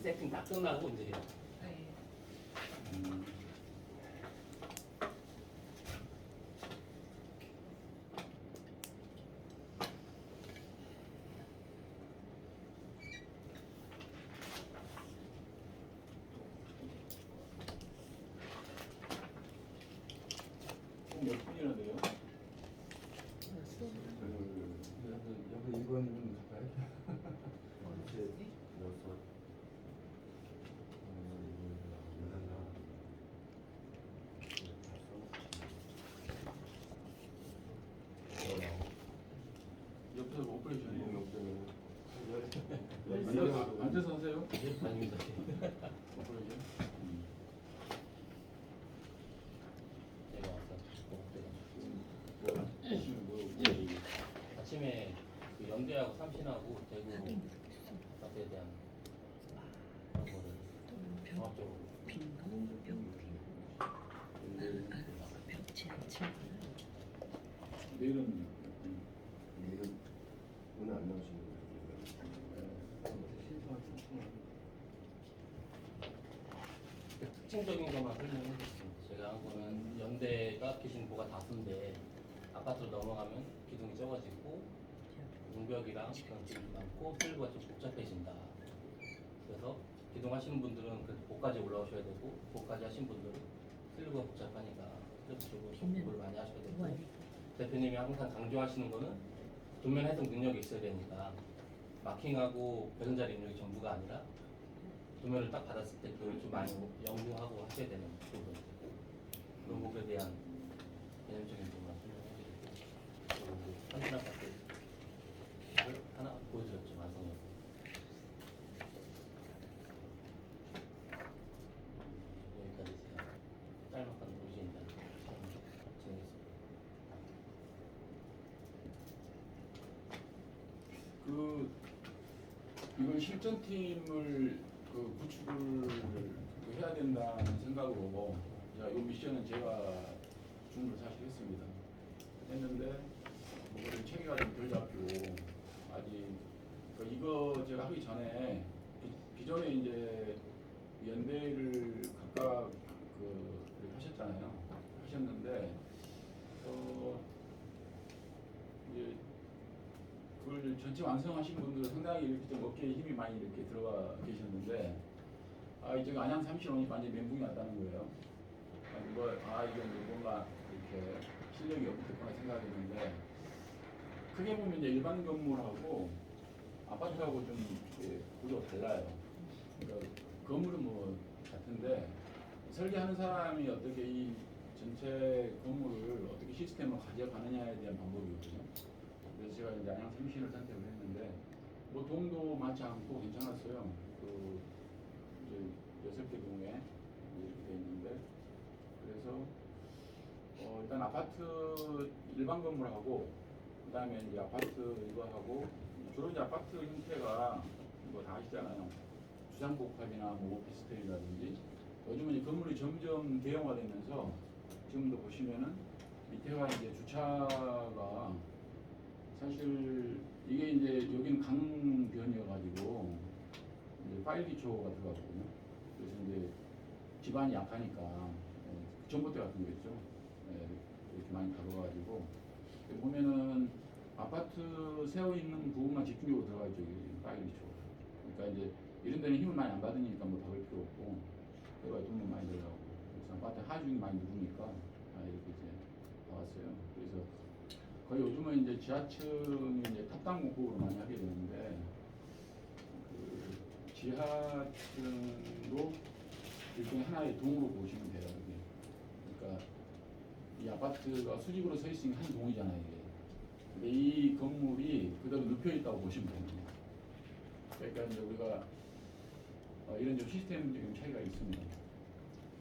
세팅 다 끝나고 이제 해요. 네. 몇 분이나 돼요? 여기 이건 좀 가까이. 이제 여섯. 옆에서 오퍼레이션이에요. 앉아서 앉아서 하세요? 아닙니다. 오퍼레이션. 제가 와서 뭐, 아침에 그 연대하고 삼신하고 대구 아파트에 대한 그런 거를 종합적으로 내일은 내일은 오늘 안 나오시는 거예요? 특징적인 것만 설명해 드리겠습니다. 제가 한 거는 연대가 기준부가 다수인데 아파트로 넘어가면 기둥이 적어지고 용벽이랑 그런 기둥이 많고 슬리브가 좀 복잡해진다. 그래서 기둥 하시는 분들은 그 복까지 올라오셔야 되고 복까지 하신 분들은 슬리브가 복잡하니까 슬리브 쪽으로 공부를 많이 하셔야 되고 대표님이 항상 강조하시는 거는 도면 해석 능력이 있어야 되니까 마킹하고 배선자리 입력이 전부가 아니라 도면을 딱 받았을 때 그걸 좀 많이 연구하고 하셔야 되는 부분, 그런 부분에 대한 개념적인 부분만 설명해 드리고, 한신 아파트를 하나 보여드렸죠, 완성형. 여기까지 제가 짤막한 오리진이다 진행했습니다. 그 이걸 실전팀을 그 구축을 해야 된다는 생각으로 자, 이 미션은 제가 준비를 사실 했습니다. 했는데 그거를 체계가 좀 덜 잡히고 아직 이거 제가 하기 전에 기존에 이제 연대를 각각 이렇게 하셨잖아요. 하셨는데 이제 그걸 전체 완성하신 분들은 상당히 이렇게 좀 어깨에 힘이 많이 이렇게 들어가 계셨는데 이제 안양 30원이 완전 멘붕이 왔다는 거예요. 이게 뭔가 이렇게 실력이 없겠구나 생각했는데 크게 보면 이제 일반 건물하고 아파트하고 좀 이렇게 구조가 달라요. 그러니까 건물은 뭐 같은데 설계하는 사람이 어떻게 이 전체 건물을 어떻게 시스템을 가져가느냐에 대한 방법이거든요. 그래서 제가 이제 안양 30신을 선택을 했는데 뭐 동도 많지 않고 괜찮았어요. 이제 6개 동에 이렇게 돼 있는데 그래서 일단 아파트 일반 건물하고 그 다음에 이제 아파트 이거하고 주로 이제 아파트 형태가 뭐 다 아시잖아요. 주상복합이나 뭐 오피스텔이라든지 요즘은 이제 건물이 점점 대형화되면서 지금도 보시면은 밑에가 이제 주차가 사실 이게 이제 여기는 강변이어가지고 이제 파일 기초가 들어가거든요. 그래서 이제 집안이 약하니까 전봇대 같은 거 있죠. 이렇게 많이 다뤄가지고 보면은 아파트 세워 있는 부분만 집중적으로 들어가 있죠. 파일 기초. 그러니까 이제 이런 데는 힘을 많이 안 받으니까 뭐 박을 필요 없고 내가 돈도 많이 들어가고 그래서 아파트 하중이 많이 누르니까 이렇게 이제 나왔어요. 그래서 거의 요즘은 이제 지하층이 이제 탑단 공급으로 많이 하게 되는데 그 지하층도 일종의 하나의 동으로 보시면 돼요. 이게. 그러니까 이 아파트가 수직으로 서 있으니까 한 동이잖아요. 이게. 근데 이 건물이 그대로 눕혀 있다고 보시면 됩니다. 그러니까 이제 우리가 이런 좀 시스템적인 차이가 있습니다.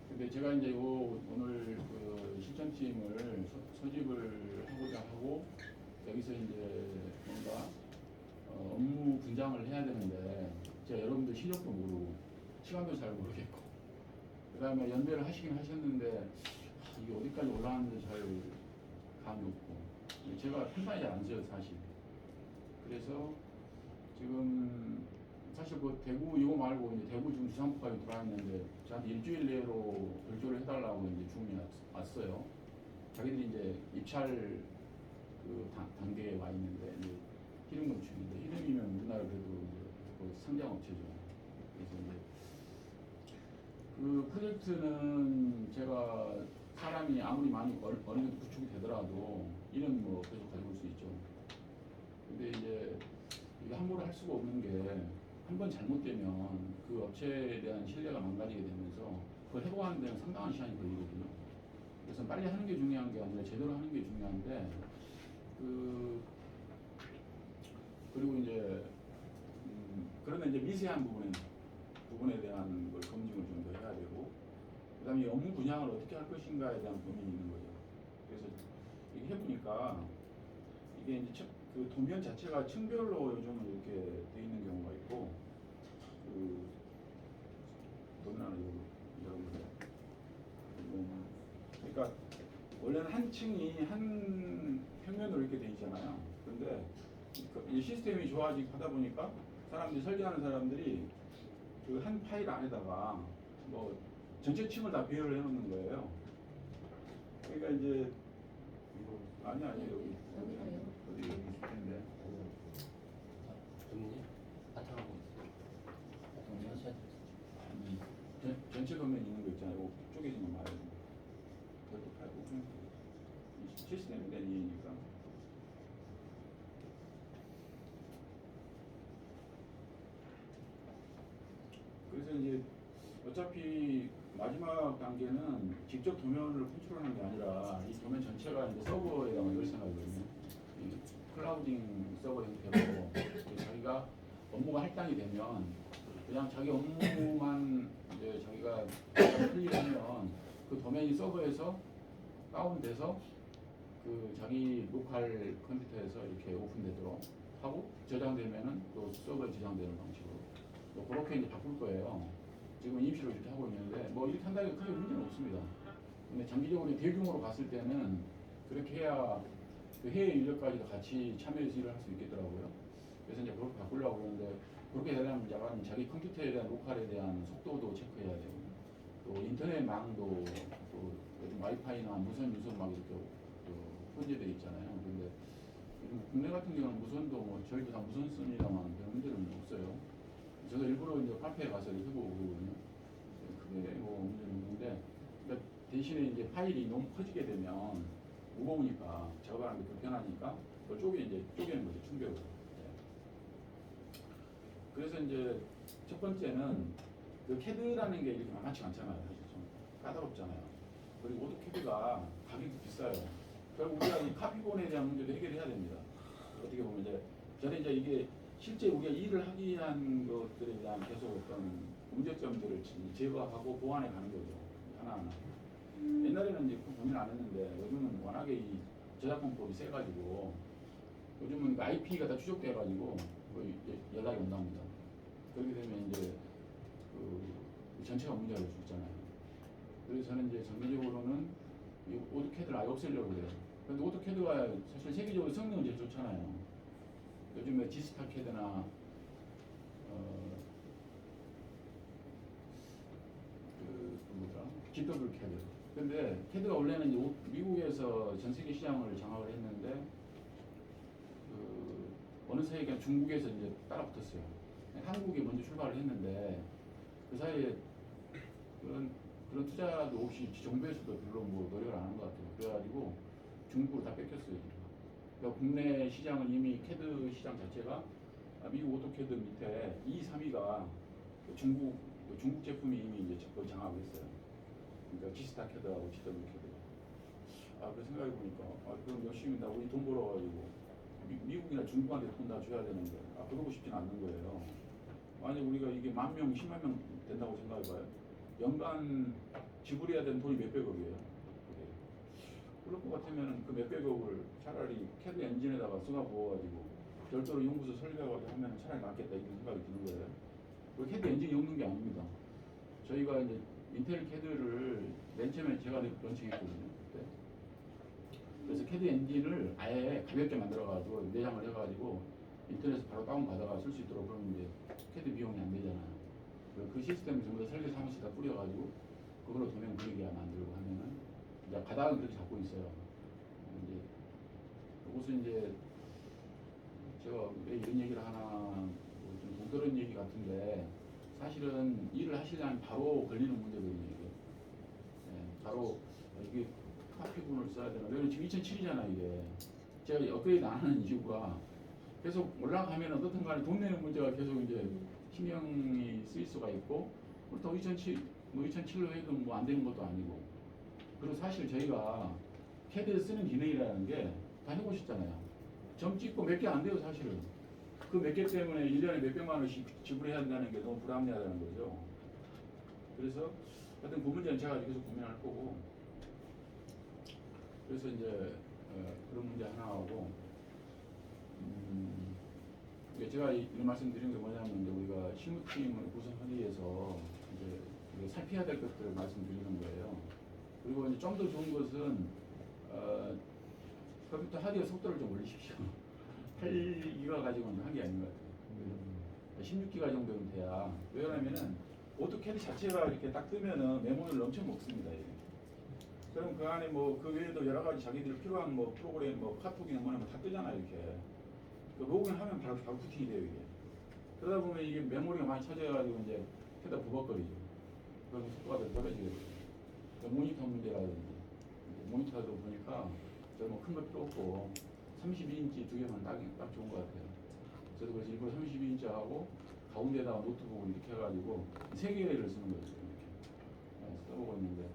근데 제가 이제 오늘 그 실전팀을 소집을 하고자 하고 여기서 이제 뭔가 업무 분장을 해야 되는데 제가 여러분들 실력도 모르고 시간도 잘 모르겠고 그 다음에 연대를 하시긴 하셨는데 이게 어디까지 올라가는지 잘 감이 없고 제가 판단이 잘 안 서요 사실. 그래서 지금 사실 사실 그 대구 이거 말고 이제 대구 지금 주상복합이 들어왔는데 저한테 일주일 내로 결조를 해달라고 이제 주문이 왔어요. 자기들이 이제 입찰 그 단계에 와 있는데 이제 희름 건축인데 희름이면 우리나라 그래도 이제 그 상장 업체죠. 그래서 이제 그 프로젝트는 제가 사람이 아무리 많이 어느 정도 구축이 되더라도 이런 뭐 계속 가지고 올 수 있죠. 근데 이제 이게 함부로 할 수가 없는 게 한 번 잘못되면 그 업체에 대한 신뢰가 망가지게 되면서 그걸 회복하는 데는 상당한 시간이 걸리거든요. 그래서 빨리 하는 게 중요한 게 아니라 제대로 하는 게 중요한데 그리고 이제 그러면 이제 미세한 부분에 대한 걸 검증을 좀 더 해야 되고 그다음에 이 업무 분양을 어떻게 할 것인가에 대한 고민이 있는 거죠. 그래서 이게 해보니까 이게 이제 그 도면 자체가 층별로 요즘은 이렇게 돼 있는 경우가 있고 그 도면 하나 여러분들 그러니까 원래는 한 층이 한 평면으로 이렇게 돼 있잖아요. 근데 이 시스템이 좋아지고 하다 보니까 사람들이 설계하는 사람들이 그 한 파일 안에다가 뭐 전체 층을 다 배열을 해놓는 거예요. 그러니까 이제 아니 여기 어디 있을 텐데. 주문이 바탕하고 있어요. 바탕을 하셔야 돼요. 전체 도면 있는 거 있잖아요. 이거 쪼개진 거 말이에요. 그것도 팔고 시스템이 된 이유니까. 그래서 이제 어차피 마지막 단계는 직접 도면을 컨트롤하는 게 아니라 이 도면 전체가 이제 서버에다가 열 생각이거든요. 클라우딩 서버 형태로 자기가 업무가 할당이 되면 그냥 자기 업무만 이제 자기가 클릭하면 그 도메인 서버에서 다운돼서 그 자기 로컬 컴퓨터에서 이렇게 오픈되도록 하고 저장되면은 또 서버에 저장되는 방식으로 뭐 그렇게 이제 바꿀 거예요. 지금 임시로 이렇게 하고 있는데 뭐 이렇게 한다는 게 크게 문제는 없습니다. 근데 장기적으로 대규모로 갔을 때는 그렇게 해야 그 해외 인력까지도 같이 참여해서 일을 할 수 있겠더라고요. 그래서 이제 그렇게 바꾸려고 그러는데 그렇게 되려면 약간 자기 컴퓨터에 대한 로컬에 대한 속도도 체크해야 되고 또 인터넷 망도 또 요즘 와이파이나 무선 막 이렇게 혼재되어 있잖아요. 근데 요즘 국내 같은 경우는 무선도 뭐 저희도 다 무선 씁니다만 별 문제는 없어요. 저도 일부러 이제 카페에 가서 이렇게 해보고 그러거든요. 그게 뭐 문제는 없는데 그러니까 대신에 이제 파일이 너무 커지게 되면 무거우니까 작업하는 게 불편하니까 그걸 쪼개는 거죠. 충격으로. 그래서 이제 첫 번째는 그 캐드라는 게 이렇게 만만치 않잖아요. 사실 좀 까다롭잖아요. 그리고 오토캐드가 가격이 비싸요. 결국 우리가 이 카피본에 대한 문제도 해결해야 됩니다. 어떻게 보면 이제 저는 이제 이게 실제 우리가 일을 하기 위한 것들에 대한 계속 어떤 문제점들을 제거하고 보완해 가는 거죠. 하나하나. 옛날에는 이제 그 고민 안 했는데 요즘은 워낙에 이 저작권법이 세가지고 요즘은 그 IP가 다 추적돼가지고 거의 연락이 온답니다. 그렇게 되면 이제 그 전체가 문제가 될 수 있잖아요. 그래서 저는 이제 장기적으로는 이 오토캐드를 아예 없애려고 해요. 근데 오토캐드가 사실 세계적으로 성능은 제일 좋잖아요. 요즘에 지스타 캐드나 GW 캐드. 근데 캐드가 원래는 이제 미국에서 전 세계 시장을 장악을 했는데 어느 사이에 그냥 중국에서 이제 따라붙었어요. 한국이 먼저 출발을 했는데 그 사이에 그런 투자도 없이 정부에서도 별로 뭐 노력을 안 한 것 같아요. 그래가지고 중국으로 다 뺏겼어요. 그러니까 국내 시장은 이미 캐드 시장 자체가 미국 오토캐드 밑에 2, 3위가 중국 제품이 이미 이제 거의 장악을 했어요. 그러니까 지스타 캐드하고 GW 캐드가. 그 생각해 보니까 그럼 열심히 나 우리 돈 벌어가지고 미국이나 중국한테 돈 다 줘야 되는데 그러고 싶진 않는 거예요. 만약 우리가 이게 10,000명, 10만 명 된다고 생각해봐요. 연간 지불해야 되는 돈이 몇백억이에요. 그럴 것 같으면 그 몇백억을 차라리 캐드 엔진에다가 쏟아 부어가지고 별도로 연구소 설계하고 하면 차라리 낫겠다 이런 생각이 드는 거예요. 그 캐드 엔진이 없는 게 아닙니다. 저희가 이제 인텔 캐드를 맨 처음에 제가 런칭했거든요. 그때. 그래서 캐드 엔진을 아예 가볍게 만들어가지고 내장을 해가지고 인터넷에서 바로 다운받아가 쓸 수 있도록 그러면 이제 캐드 비용이 안 되잖아요. 그 시스템을 전부 다 설계 사무실에다 뿌려가지고 그걸로 도면 그리기야 만들고 하면은 이제 가닥은 그렇게 잡고 있어요. 이제 이것은 이제 제가 왜 이런 얘기를 하나 뭐좀 동떨어진 얘기 같은데 사실은 일을 하시려면 바로 걸리는 문제거든요. 이게 바로 이게 카피군을 써야 되나? 왜냐면 지금 2007이잖아 이게. 제가 업그레이드 안 하는 이유가 계속 올라가면 어떻든 간에 돈 내는 문제가 계속 이제 신경이 쓰일 수가 있고 그렇다고 2007로 해도 뭐 안 되는 것도 아니고 그리고 사실 저희가 캐드에 쓰는 기능이라는 게 다 해보셨잖아요. 점 찍고 몇 개 안 돼요 사실은. 그 몇 개 때문에 1년에 몇백만 원씩 지불해야 한다는 게 너무 불합리하다는 거죠. 그래서 하여튼 그 문제는 제가 계속 고민할 거고 그래서 이제 그런 문제 하나 하고 제가 이런 말씀 드린 게 뭐냐면 이제 우리가 실무팀을 구성하기 위해서 이제 우리가 살펴야 될 것들을 말씀드리는 거예요. 그리고 이제 좀 더 좋은 것은 컴퓨터 하드웨어 속도를 좀 올리십시오. 8기가 가지고는 한 게 아닌 것 같아요. 16기가 정도는 돼야. 왜냐하면은 오토캐드 자체가 이렇게 딱 뜨면은 메모리를 엄청 먹습니다. 이게. 그럼 그 안에 뭐 그 외에도 여러 가지 자기들이 필요한 뭐 프로그램 뭐 카톡이나 뭐나 다 뜨잖아요 이렇게. 그 로그인하면 바로 부팅이 돼요 이게. 그러다 보면 이게 메모리가 많이 차져가지고 이제 캐다 부벅거리죠. 그러면 속도가 더 떨어지게 돼요. 모니터 문제라든지 모니터도 보니까 뭐 큰 거 필요 없고 32인치 두 개만 딱 좋은 것 같아요. 저도 그래서 일부러 32인치 하고 가운데다가 노트북을 이렇게 해가지고 세 개를 쓰는 거죠. 이렇게 써보고 있는데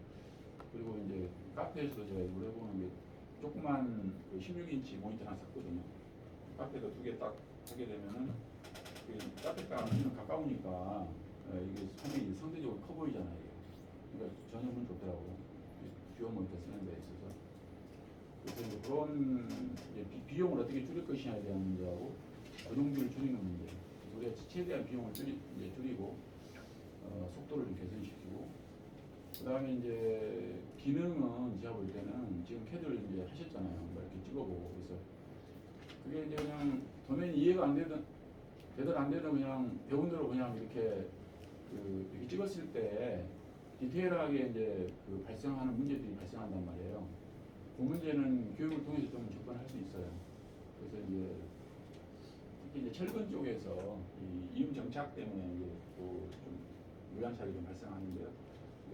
그리고 이제 카페에서도 제가 이걸 해보는 게 조그만 그 16인치 모니터 하나 샀거든요. 카페도 두 개 딱 하게 되면은 그 카페가 좀 가까우니까 이게 화면이 상대적으로 커 보이잖아요. 이게. 그러니까 전혀 문제 없더라고요. 듀오 모니터 쓰는 데 있어서. 그래서 이제 그런 이제 비용을 어떻게 줄일 것이냐에 대한 문제하고 고정비를 줄이는 문제. 우리가 최대한 비용을 줄이고 속도를 좀 개선시키고 그 다음에 이제 기능은 제가 볼 때는 지금 캐드를 이제 하셨잖아요. 뭐 이렇게 찍어보고 그래서 그게 이제 그냥 도면이 이해가 안 되든 안 되든 그냥 배운 대로 그냥 이렇게 이렇게 찍었을 때 디테일하게 이제 그 발생하는 문제들이 발생한단 말이에요. 그 문제는 교육을 통해서 좀 접근할 수 있어요. 그래서 이제 특히 이제 철근 쪽에서 이 이음 정착 때문에 이제 또 좀 유연차이 좀 발생하는데요.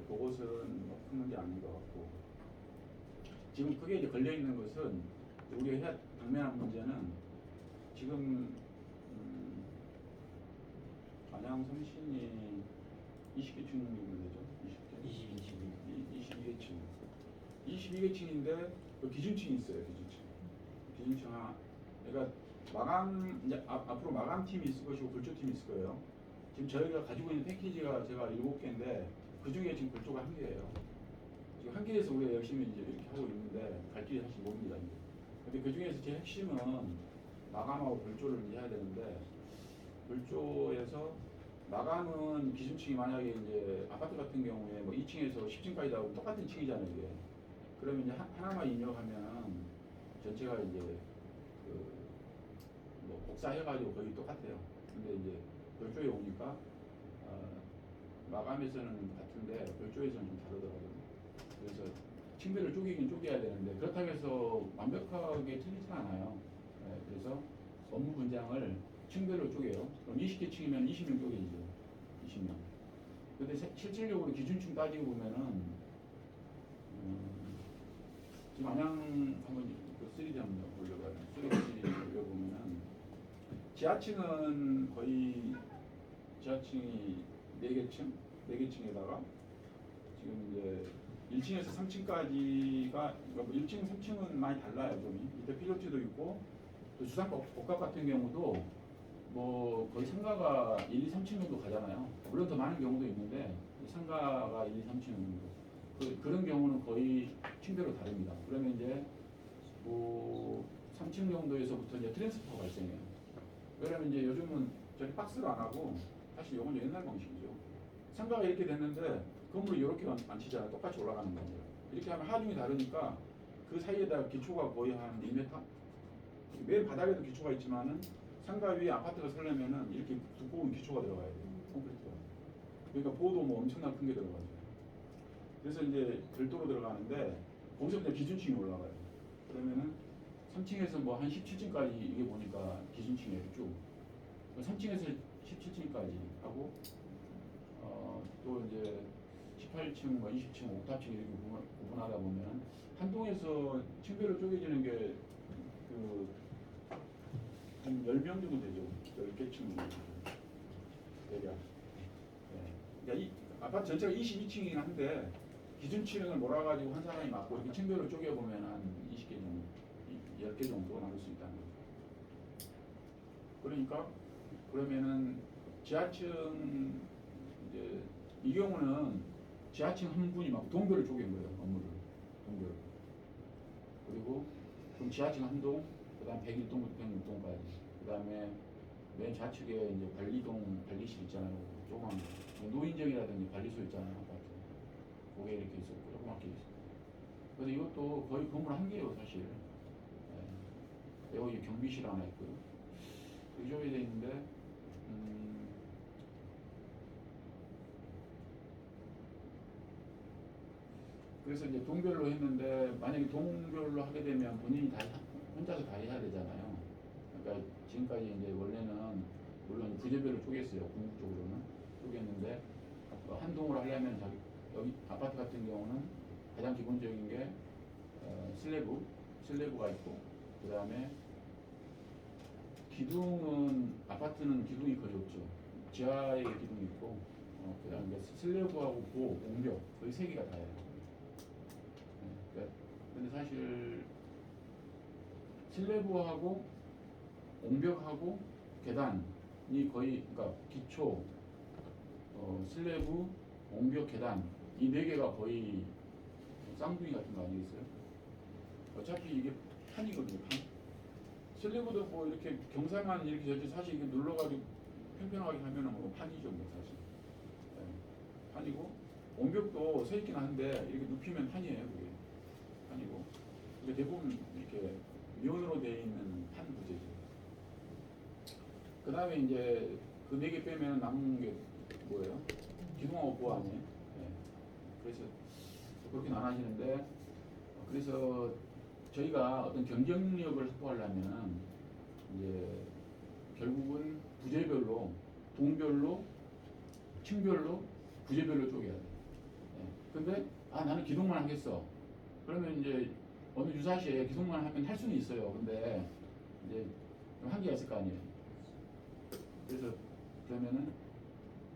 그것은 뭐 큰 문제 아닌 것 같고 지금 그게 이제 걸려 있는 것은 우리가 해야 당면한 문제는 지금 안양 성신이 20개층이면 되죠? 22개층. 22개층인데 그 기준층이 있어요. 기준층 하나. 그러니까 마감 이제 앞으로 마감팀이 있을 것이고 불조팀이 있을 거예요. 지금 저희가 가지고 있는 패키지가 제가 7개인데 그 중에 지금 불조가 1개예요. 지금 1개에서 우리가 열심히 이제 이렇게 하고 있는데 갈 길이 사실 모릅니다. 근데 그 중에서 제 핵심은 마감하고 불조를 해야 되는데 불조에서 마감은 기준층이 만약에 이제 아파트 같은 경우에 뭐 2층에서 10층까지 다 똑같은 층이잖아요. 이게. 그러면 이제 하나만 입력하면 전체가 이제 뭐 복사해가지고 거의 똑같아요. 근데 이제 별조에 오니까 마감에서는 같은데 별조에서는 좀 다르더라고요. 그래서 층별을 쪼개긴 쪼개야 되는데 그렇다고 해서 완벽하게 틀리진 않아요. 네, 그래서 업무 분장을 층별로 쪼개요. 그럼 20개 층이면 20명 쪼개지죠. 20명. 근데 실질적으로 기준층 따지고 보면은 지금 안양 한번 그 3D 한번 올려봐요. 3D 올려보면은 지하층은 거의 지하층이 4개층? 4개층에다가 지금 이제 1층에서 3층까지가 1층, 3층은 많이 달라요. 좀 밑에 필요티도 있고 또 주상복합 같은 경우도 뭐 거의 상가가 1, 2, 3층 정도 가잖아요. 물론 더 많은 경우도 있는데 상가가 1, 2, 3층 정도 그런 경우는 거의 층별로 다릅니다. 그러면 이제 뭐 3층 정도에서부터 이제 트랜스퍼가 발생해요. 왜냐면 이제 요즘은 저기 박스를 안 하고 사실 이건 옛날 방식이죠. 상가가 이렇게 됐는데 건물이 이렇게 안 치잖아요. 똑같이 올라가는 겁니다. 이렇게 하면 하중이 다르니까 그 사이에다 기초가 거의 한 1m? 맨 바닥에도 기초가 있지만은 상가 위에 아파트가 서려면은 이렇게 두꺼운 기초가 들어가야 돼요. 콘크리트가. 그러니까 보도 뭐 엄청나게 큰 게 들어가죠. 그래서 이제 별도로 들어가는데 거기서 그냥 기준층이 올라가요. 그러면은 3층에서 뭐 한 17층까지 이게 보니까 기준층이에요 쭉. 3층에서 17층까지 하고 또 이제 18층, 뭐 20층, 옥탑층 이렇게 구분하다 보면 한 동에서 층별로 쪼개지는 게 한 10명 정도 되죠. 10개 층 대략. 네. 그러니까 이 아파트 전체가 22층이긴 한데 기준층을 몰아가지고 한 사람이 맡고 이렇게 층별로 쪼개보면 한 20개 정도, 10개 정도 나올 수 있다는 거죠. 그러니까 그러면은 지하층 이제 이 경우는 지하층 한 분이 막 동별을 쪼갠 거예요. 업무를 동별. 그리고 그럼 지하층 한 동, 그다음 101동부터 106동까지, 그다음에 맨 좌측에 이제 관리동 관리실 있잖아요. 조그만 거. 노인정이라든지 관리소 있잖아요. 아파트. 그게 이렇게 있었고 조그맣게 있었고. 그래서 이것도 거의 건물 한 개예요, 사실. 네. 여기 경비실 하나 있고요. 이쪽에 돼 있는데 그래서 이제 동별로 했는데 만약에 동별로 하게 되면 본인이 다 혼자서 다 해야 되잖아요. 그러니까 지금까지 이제 원래는 물론 부재별로 쪼갰어요. 궁극적으로는 쪼갰는데 한 동으로 하려면 여기 아파트 같은 경우는 가장 기본적인 게 슬래브가 있고, 그 다음에 기둥은 아파트는 기둥이 거의 없죠. 지하에 기둥이 있고, 그 다음에 슬래브하고 옹벽 거의 세 개가 다예요. 근데 사실 슬래브하고 옹벽하고 계단이 거의 그러니까 기초, 슬래브, 옹벽, 계단 이 네 개가 거의 쌍둥이 같은 거 아니겠어요? 어차피 이게 판이거든요, 판. 슬래브도 뭐 이렇게 경사만 이렇게 저지 사실 이게 눌러가지고 평평하게 하면은 뭐 판이죠, 뭐 사실. 네. 판이고 옹벽도 서 있긴 한데 이렇게 눕히면 판이에요, 그게. 판이고. 근데 대부분 이렇게 면으로 되어 있는 판 부재죠. 그 다음에 이제 그 네 개 빼면 남은 게 뭐예요? 기둥하고 보호 아니에요? 네. 그래서 그렇게 나눠지는데, 그래서 저희가 어떤 경쟁력을 확보하려면 이제 결국은 부재별로, 동별로, 층별로, 부재별로 쪼개야 돼. 네. 근데 나는 기둥만 하겠어. 그러면 이제 어느 유사시에 기둥만 하면 할 수는 있어요. 근데 이제 한계가 있을 거 아니에요. 그래서 그러면은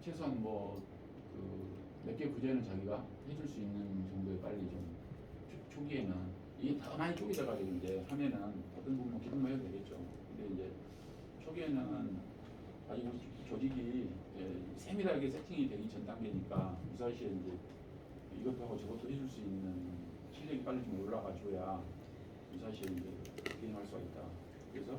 최소한 뭐 몇 개 부재는 자기가 해줄 수 있는 정도에 빨리 좀 초기에는 이게 더 많이 쪼개져 가지고 이제 하면은 어떤 부분 기둥만 해도 되겠죠. 근데 이제 초기에는 아직 우리 조직이 세밀하게 세팅이 되기 전 단계니까 유사시에 이제 이것도 하고 저것도 해줄 수 있는 실력이 빨리 좀 올라가 줘야 유사시에 이제 게임할 수가 있다. 그래서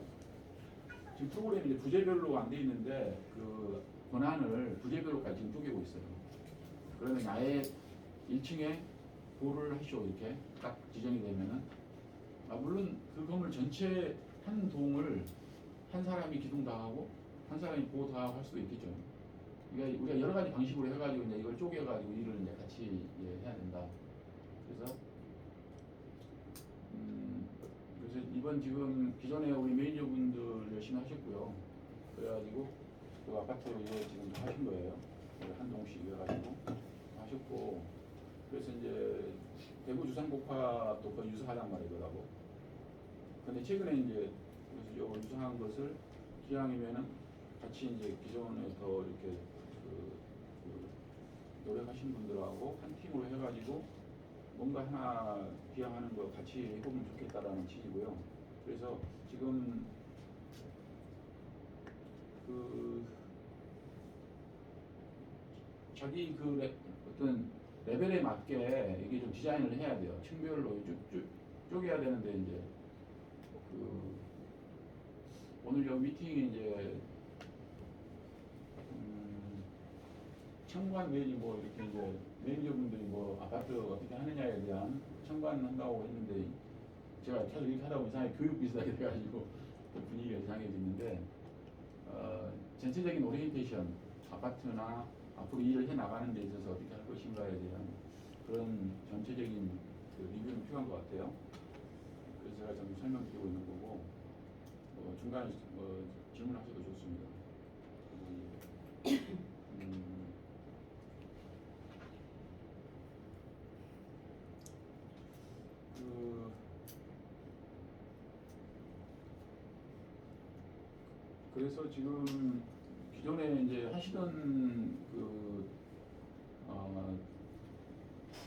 지금 프로그램이 이제 부재별로 안 돼 있는데 그 권한을 부재별로까지 지금 쪼개고 있어요. 그러면 아예 1층에 보호를 하시오 이렇게 딱 지정이 되면은 물론 그 건물 전체 한 동을 한 사람이 기둥 다 하고 한 사람이 보호 다 하고 할 수도 있겠죠. 그러니까 우리가 여러 가지 방식으로 해가지고 이제 이걸 쪼개가지고 일을 이제 같이 해야 된다. 그래서 그래서 이번 지금 기존에 우리 매니저분들 열심히 하셨고요. 그래가지고 그 아파트 이거 지금 하신 거예요. 한 동씩 해가지고 하셨고, 그래서 이제 대구 주상복합도 거의 유사하단 말이더라고. 근데 최근에 이제 그래서 요 유사한 것을 기왕이면은 같이 이제 기존에 더 이렇게 노력하신 분들하고 한 팀으로 해가지고 뭔가 하나 기왕하는 거 같이 해보면 좋겠다라는 취지고요. 그래서 지금 자기 어떤 레벨에 맞게 이게 좀 디자인을 해야 돼요. 층별로 쪼개야 되는데 이제 오늘 요 미팅이 이제 청관 내지 뭐 이렇게 이제 매니저분들이 뭐 아파트 어떻게 하느냐에 대한 청관한다고 했는데 제가 계속 이렇게 하다 보면 이상하게 교육 비슷하게 돼가지고 분위기가 이상해지는데 전체적인 오리엔테이션, 아파트나 앞으로 일을 해 나가는 데 있어서 어떻게 할 것인가에 대한 그런 전체적인 그 리뷰는 필요한 것 같아요. 그래서 제가 좀 설명드리고 있는 거고, 중간에 질문하셔도 좋습니다. 그 그래서 지금 기존에 이제 하시던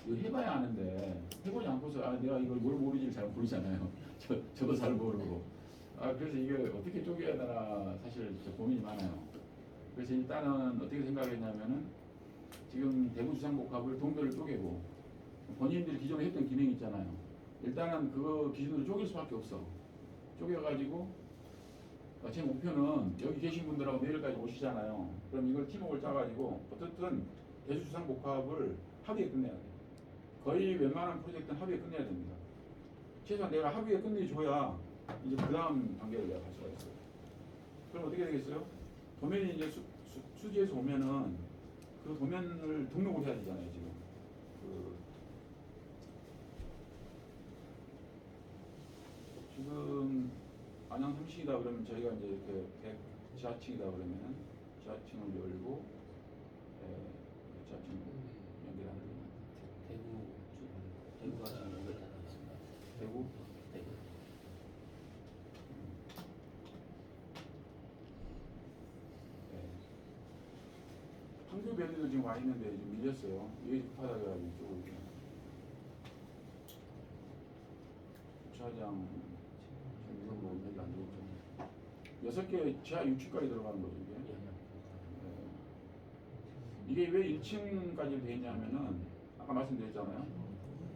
이거 해봐야 아는데 해보지 않고서 내가 이걸 뭘 모르지 잘 모르잖아요. 저도 잘 모르고. 그래서 이게 어떻게 쪼개야 되나 사실 고민이 많아요. 그래서 일단은 어떻게 생각했냐면은 지금 대구 주상복합을 동별을 쪼개고 본인들이 기존에 했던 기능이 있잖아요. 일단은 그거 기준으로 쪼갤 수밖에 없어. 쪼개가지고 제 목표는 여기 계신 분들하고 내일까지 오시잖아요. 그럼 이걸 팀워크를 짜가지고 어쨌든 대주 주상복합을 합의에 끝내야 돼. 거의 웬만한 프로젝트는 합의에 끝내야 됩니다. 최소한 내가 합의에 끝내줘야 이제 그 다음 단계를 내가 갈 수가 있어요. 그럼 어떻게 되겠어요? 도면이 이제 수지에서 오면은 그 도면을 등록을 해야 되잖아요, 지금. 지금 안양 3층이다 그러면 저희가 이제 이렇게 100 지하층이다 그러면은 지하층을 열고 지하층 연결하는 거예요. 대구가 지금 연결되어 있습니다. 대구? 대구. 한교 배들도 지금 와 있는데 좀 밀렸어요. 이게 급하다고 해가지고 이쪽으로. 주차장 지금 이건 뭐 여기 안 되겠죠. 6개 지하 6층까지 들어가는 거죠 이게. 이게 왜 1층까지 돼 있냐면은 아까 말씀드렸잖아요.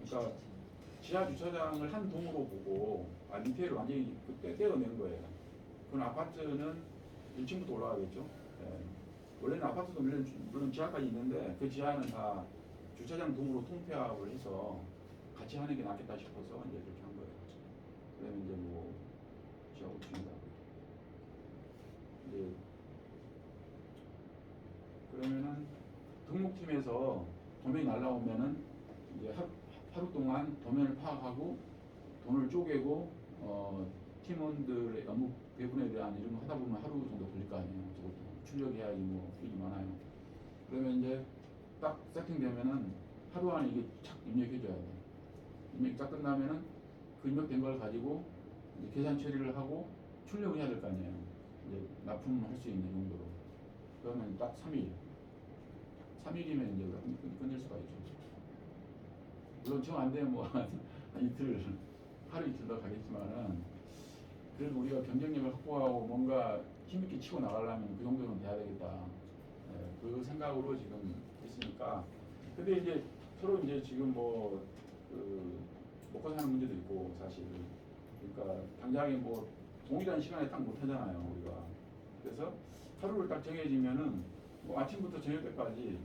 그러니까 지하 주차장을 한 동으로 보고 밑에를 완전히 떼어낸 거예요. 그럼 아파트는 1층부터 올라가겠죠. 원래는 아파트도 물론 지하까지 있는데 그 지하는 다 주차장 동으로 통폐합을 해서 같이 하는 게 낫겠다 싶어서 이제 그렇게 한 거예요. 그러면 이제 뭐 지하 5층이다. 이제 그러면은 등록팀에서 도면이 날라오면은 이제 하루 동안 도면을 파악하고 돈을 쪼개고 팀원들의 업무 배분에 대한 이런 거 하다 보면 하루 정도 걸릴 거 아니에요. 저것도 출력해야지 뭐 수익이 많아요. 그러면 이제 딱 세팅되면은 하루 안에 이게 착 입력해줘야 돼. 입력이 딱 끝나면은 그 입력된 걸 가지고 이제 계산 처리를 하고 출력을 해야 될 거 아니에요. 이제 납품할 수 있는 용도로. 그러면 딱 3일. 3일이면 이제 끝낼 수가 있죠. 물론 정 안 되면 뭐 한 이틀, 하루 이틀 더 가겠지만은 그래도 우리가 경쟁력을 확보하고 뭔가 힘있게 치고 나가려면 그 정도는 돼야 되겠다. 그 생각으로 지금 했으니까. 근데 이제 서로 이제 지금 뭐 먹고 사는 문제도 있고 사실. 그러니까 당장에 뭐 동일한 시간에 딱 못 하잖아요 우리가. 그래서 하루를 딱 정해지면은 뭐 아침부터 저녁 때까지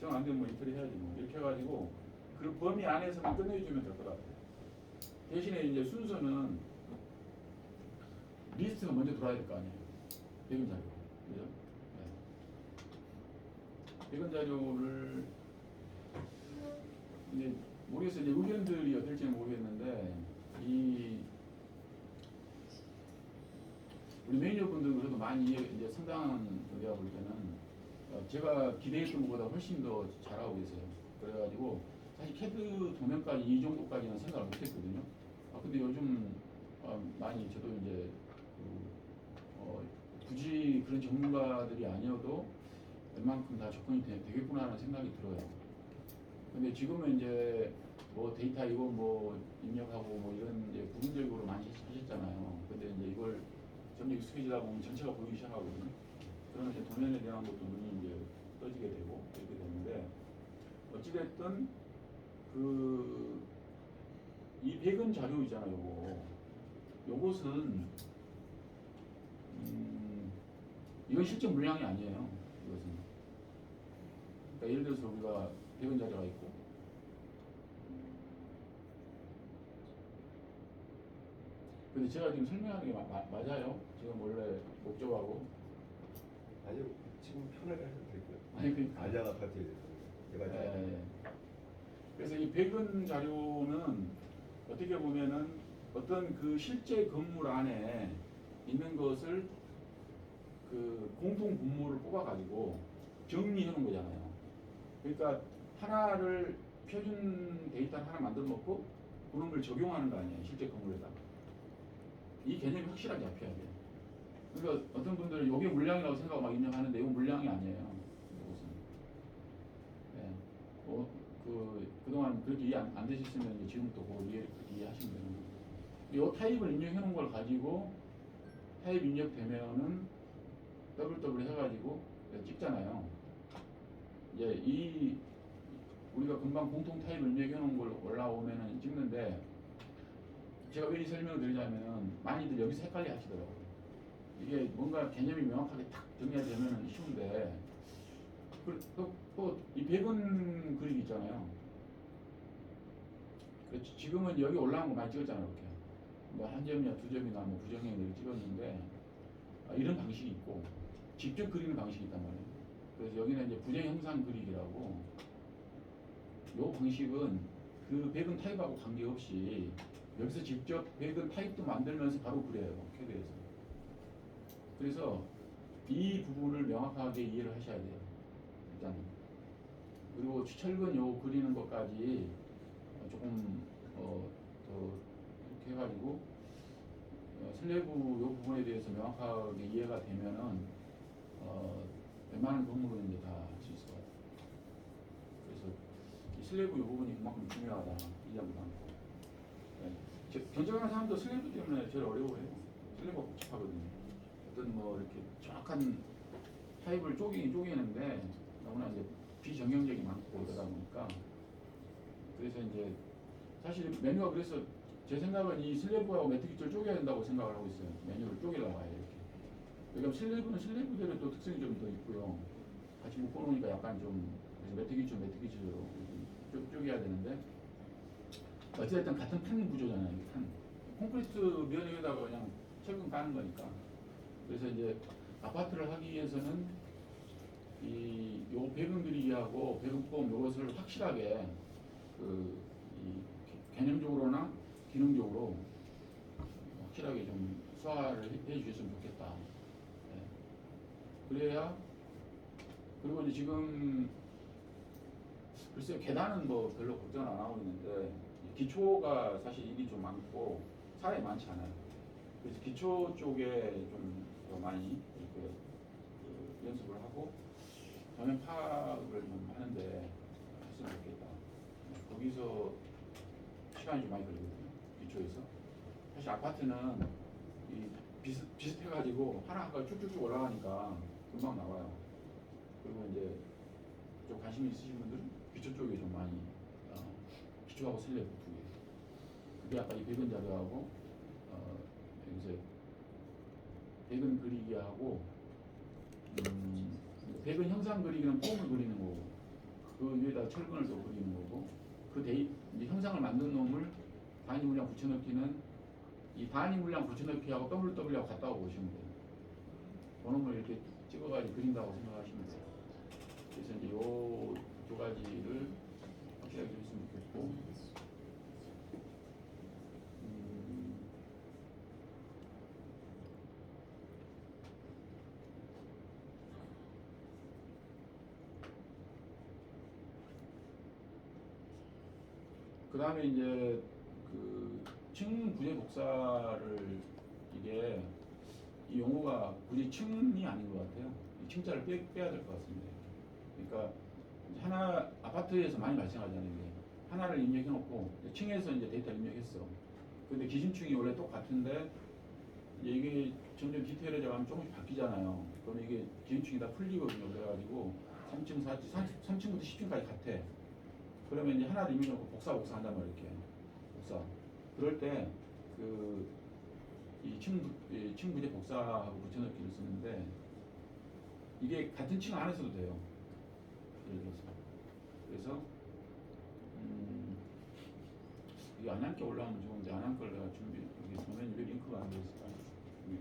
정 안 되면 뭐 이틀 해야지 뭐 이렇게 해가지고 그 범위 안에서만 끝내주면 될 것 같아요. 대신에 이제 순서는 리스트가 먼저 들어와야 될 거 아니에요. 배경 자료, 그죠? 배경 자료를 이제 모르겠어요. 이제 의견들이 어떨지는 모르겠는데 우리 매니저분들 그래도 많이 이제 상당한 내가 볼 때는 제가 기대했던 것보다 훨씬 더 잘하고 계세요. 그래가지고 사실 캐드 도면까지 이 정도까지는 생각을 못했거든요. 근데 요즘 많이 저도 이제 굳이 그런 전문가들이 아니어도 웬만큼 다 접근이 되겠구나 하는 생각이 들어요. 근데 지금은 이제 뭐 데이터 이거 뭐 입력하고 뭐 이런 이제 부분적으로 많이 하셨잖아요. 근데 이제 이걸 점점 익숙해지다 보면 전체가 보이기 시작하거든요. 그러면 이제 도면에 대한 것도 눈이 이제 떠지게 되고 이렇게 되는데 어찌됐든 이 배경 자료 있잖아요. 요것은 이건 실제 물량이 아니에요. 이것은. 그러니까 예를 들어서 우리가 배경 자료가 있고 근데 제가 지금 설명하는 게 맞아요? 지금 원래 목적하고 아니요, 지금 편하게 하셔도 되고요. 아니 그러니까. 안양 아파트에 대해서 개발자. 예. 그래서 이 백은 자료는 어떻게 보면은 어떤 그 실제 건물 안에 있는 것을 그 공통 분모를 뽑아가지고 정리해 놓은 거잖아요. 그러니까 하나를 표준 데이터를 하나 만들어 놓고 그런 걸 적용하는 거 아니에요. 실제 건물에다가. 이 개념이 확실하게 잡혀야 돼요. 그러니까 어떤 분들은 이게 물량이라고 생각하고 막 입력하는데 이건 물량이 아니에요. 이것은. 네. 그동안 그렇게 이해 안 되셨으면 이제 지금부터 그걸 이해하시면 되는 거예요. 이 타입을 입력해 놓은 걸 가지고 타입 입력되면은 더블 해가지고 찍잖아요. 이제 이 우리가 금방 공통 타입을 입력해 놓은 걸 올라오면은 찍는데 제가 왜 이 설명을 드리자면은 많이들 여기서 헷갈려 하시더라고요. 이게 뭔가 개념이 명확하게 딱 정리되면 쉬운데 또 이 백은 그림 있잖아요. 지금은 여기 올라온 거 많이 찍었잖아요. 이렇게 뭐 한 점이나 두 점이나 뭐 부정형 이렇게 찍었는데 이런 방식이 있고 직접 그리는 방식이 있단 말이에요. 그래서 여기는 이제 부정 형상 그리기라고 요 방식은 그 백은 타입하고 관계없이 여기서 직접 백은 타입도 만들면서 바로 그려요. 캐드에서. 그래서 이 부분을 명확하게 이해를 하셔야 돼요. 일단 그리고 철근 요 그리는 것까지 조금 더 이렇게 해가지고 슬래브 요 부분에 대해서 명확하게 이해가 되면은 웬만한 건물은 이제 다 할 수 있을 것 같아요. 그래서 이 슬래브 요 부분이 그만큼 중요하다 이 점도 많고. 네. 견적하는 사람도 슬래브 때문에 제일 어려워해요. 슬래브가 복잡하거든요. 어떤 뭐 이렇게 정확한 타입을 쪼개는데 너무나 이제 비정형적이 많고 그러다 보니까 그래서 이제 사실 메뉴가 그래서 제 생각은 이 슬래브하고 매트기초를 쪼개야 된다고 생각을 하고 있어요. 메뉴를 쪼개려고 해요 이렇게. 왜냐면 슬래브는 슬래브대로 또 특성이 좀 더 있고요. 같이 묶어놓으니까 약간 좀 매트기초로 쪼개야 되는데 어쨌든 같은 판 구조잖아요. 판. 콘크리트 면 위에다가 그냥 철근 까는 거니까. 그래서 이제 아파트를 하기 위해서는 요 배분 그리기하고 배분법 요것을 확실하게 이 개념적으로나 기능적으로 확실하게 좀 수화를 해 주셨으면 좋겠다. 네. 그래야 그리고 이제 지금 글쎄요 계단은 뭐 별로 걱정 안 하고 있는데 기초가 사실 일이 좀 많고 사람이 많지 않아요. 그래서 기초 쪽에 좀 더 많이 이렇게 연습을 하고 전면 파악을 좀 하는데 했으면 좋겠다. 거기서 시간이 좀 많이 걸리거든요. 기초에서. 사실 아파트는 이 비슷해가지고 하나가 쭉쭉쭉 올라가니까 금방 나와요. 그리고 이제 좀 관심 있으신 분들은 기초 쪽에 좀 많이 기초하고 슬래브 두 개. 그게 아까 이 백은 자료하고 여기서 백은 그리기하고 백은 형상 그리기는 폼을 그리는 거고 그 위에다 철근을 또 그리는 거고 이 형상을 만든 놈을 단위 물량 붙여넣기는 이 단위 물량 붙여넣기하고 WW하고 같다고 보시면 돼요. 그 놈을 이렇게 찍어가지고 그린다고 생각하시면 돼요. 그래서 이제 요 두 가지를 확실하게 했으면 좋겠고 그 다음에 이제 그 층 부재 복사를 이게 이 용어가 굳이 층이 아닌 것 같아요. 이 층자를 빼야 될 것 같습니다. 그러니까 하나 아파트에서 많이 발생하잖아요. 이게. 하나를 입력해놓고 층에서 이제 데이터를 입력했어. 근데 기준층이 원래 똑같은데 이게 점점 디테일해져가면 조금씩 바뀌잖아요. 그러면 이게 기준층이 다 풀리거든요. 그래가지고 3층, 4층, 3층부터 10층까지 같아. 그러면 이제 하나를 입력하고 복사한단 말이에요. 이렇게 복사. 그럴 때 이 층 부재 복사하고 붙여넣기를 쓰는데 이게 같은 층 안에서도 돼요. 예를 들어서. 그래서 이게 안양께 올라오면 좋은데 안양걸 내가 여기 도면 왜 링크가 안 돼 있을까?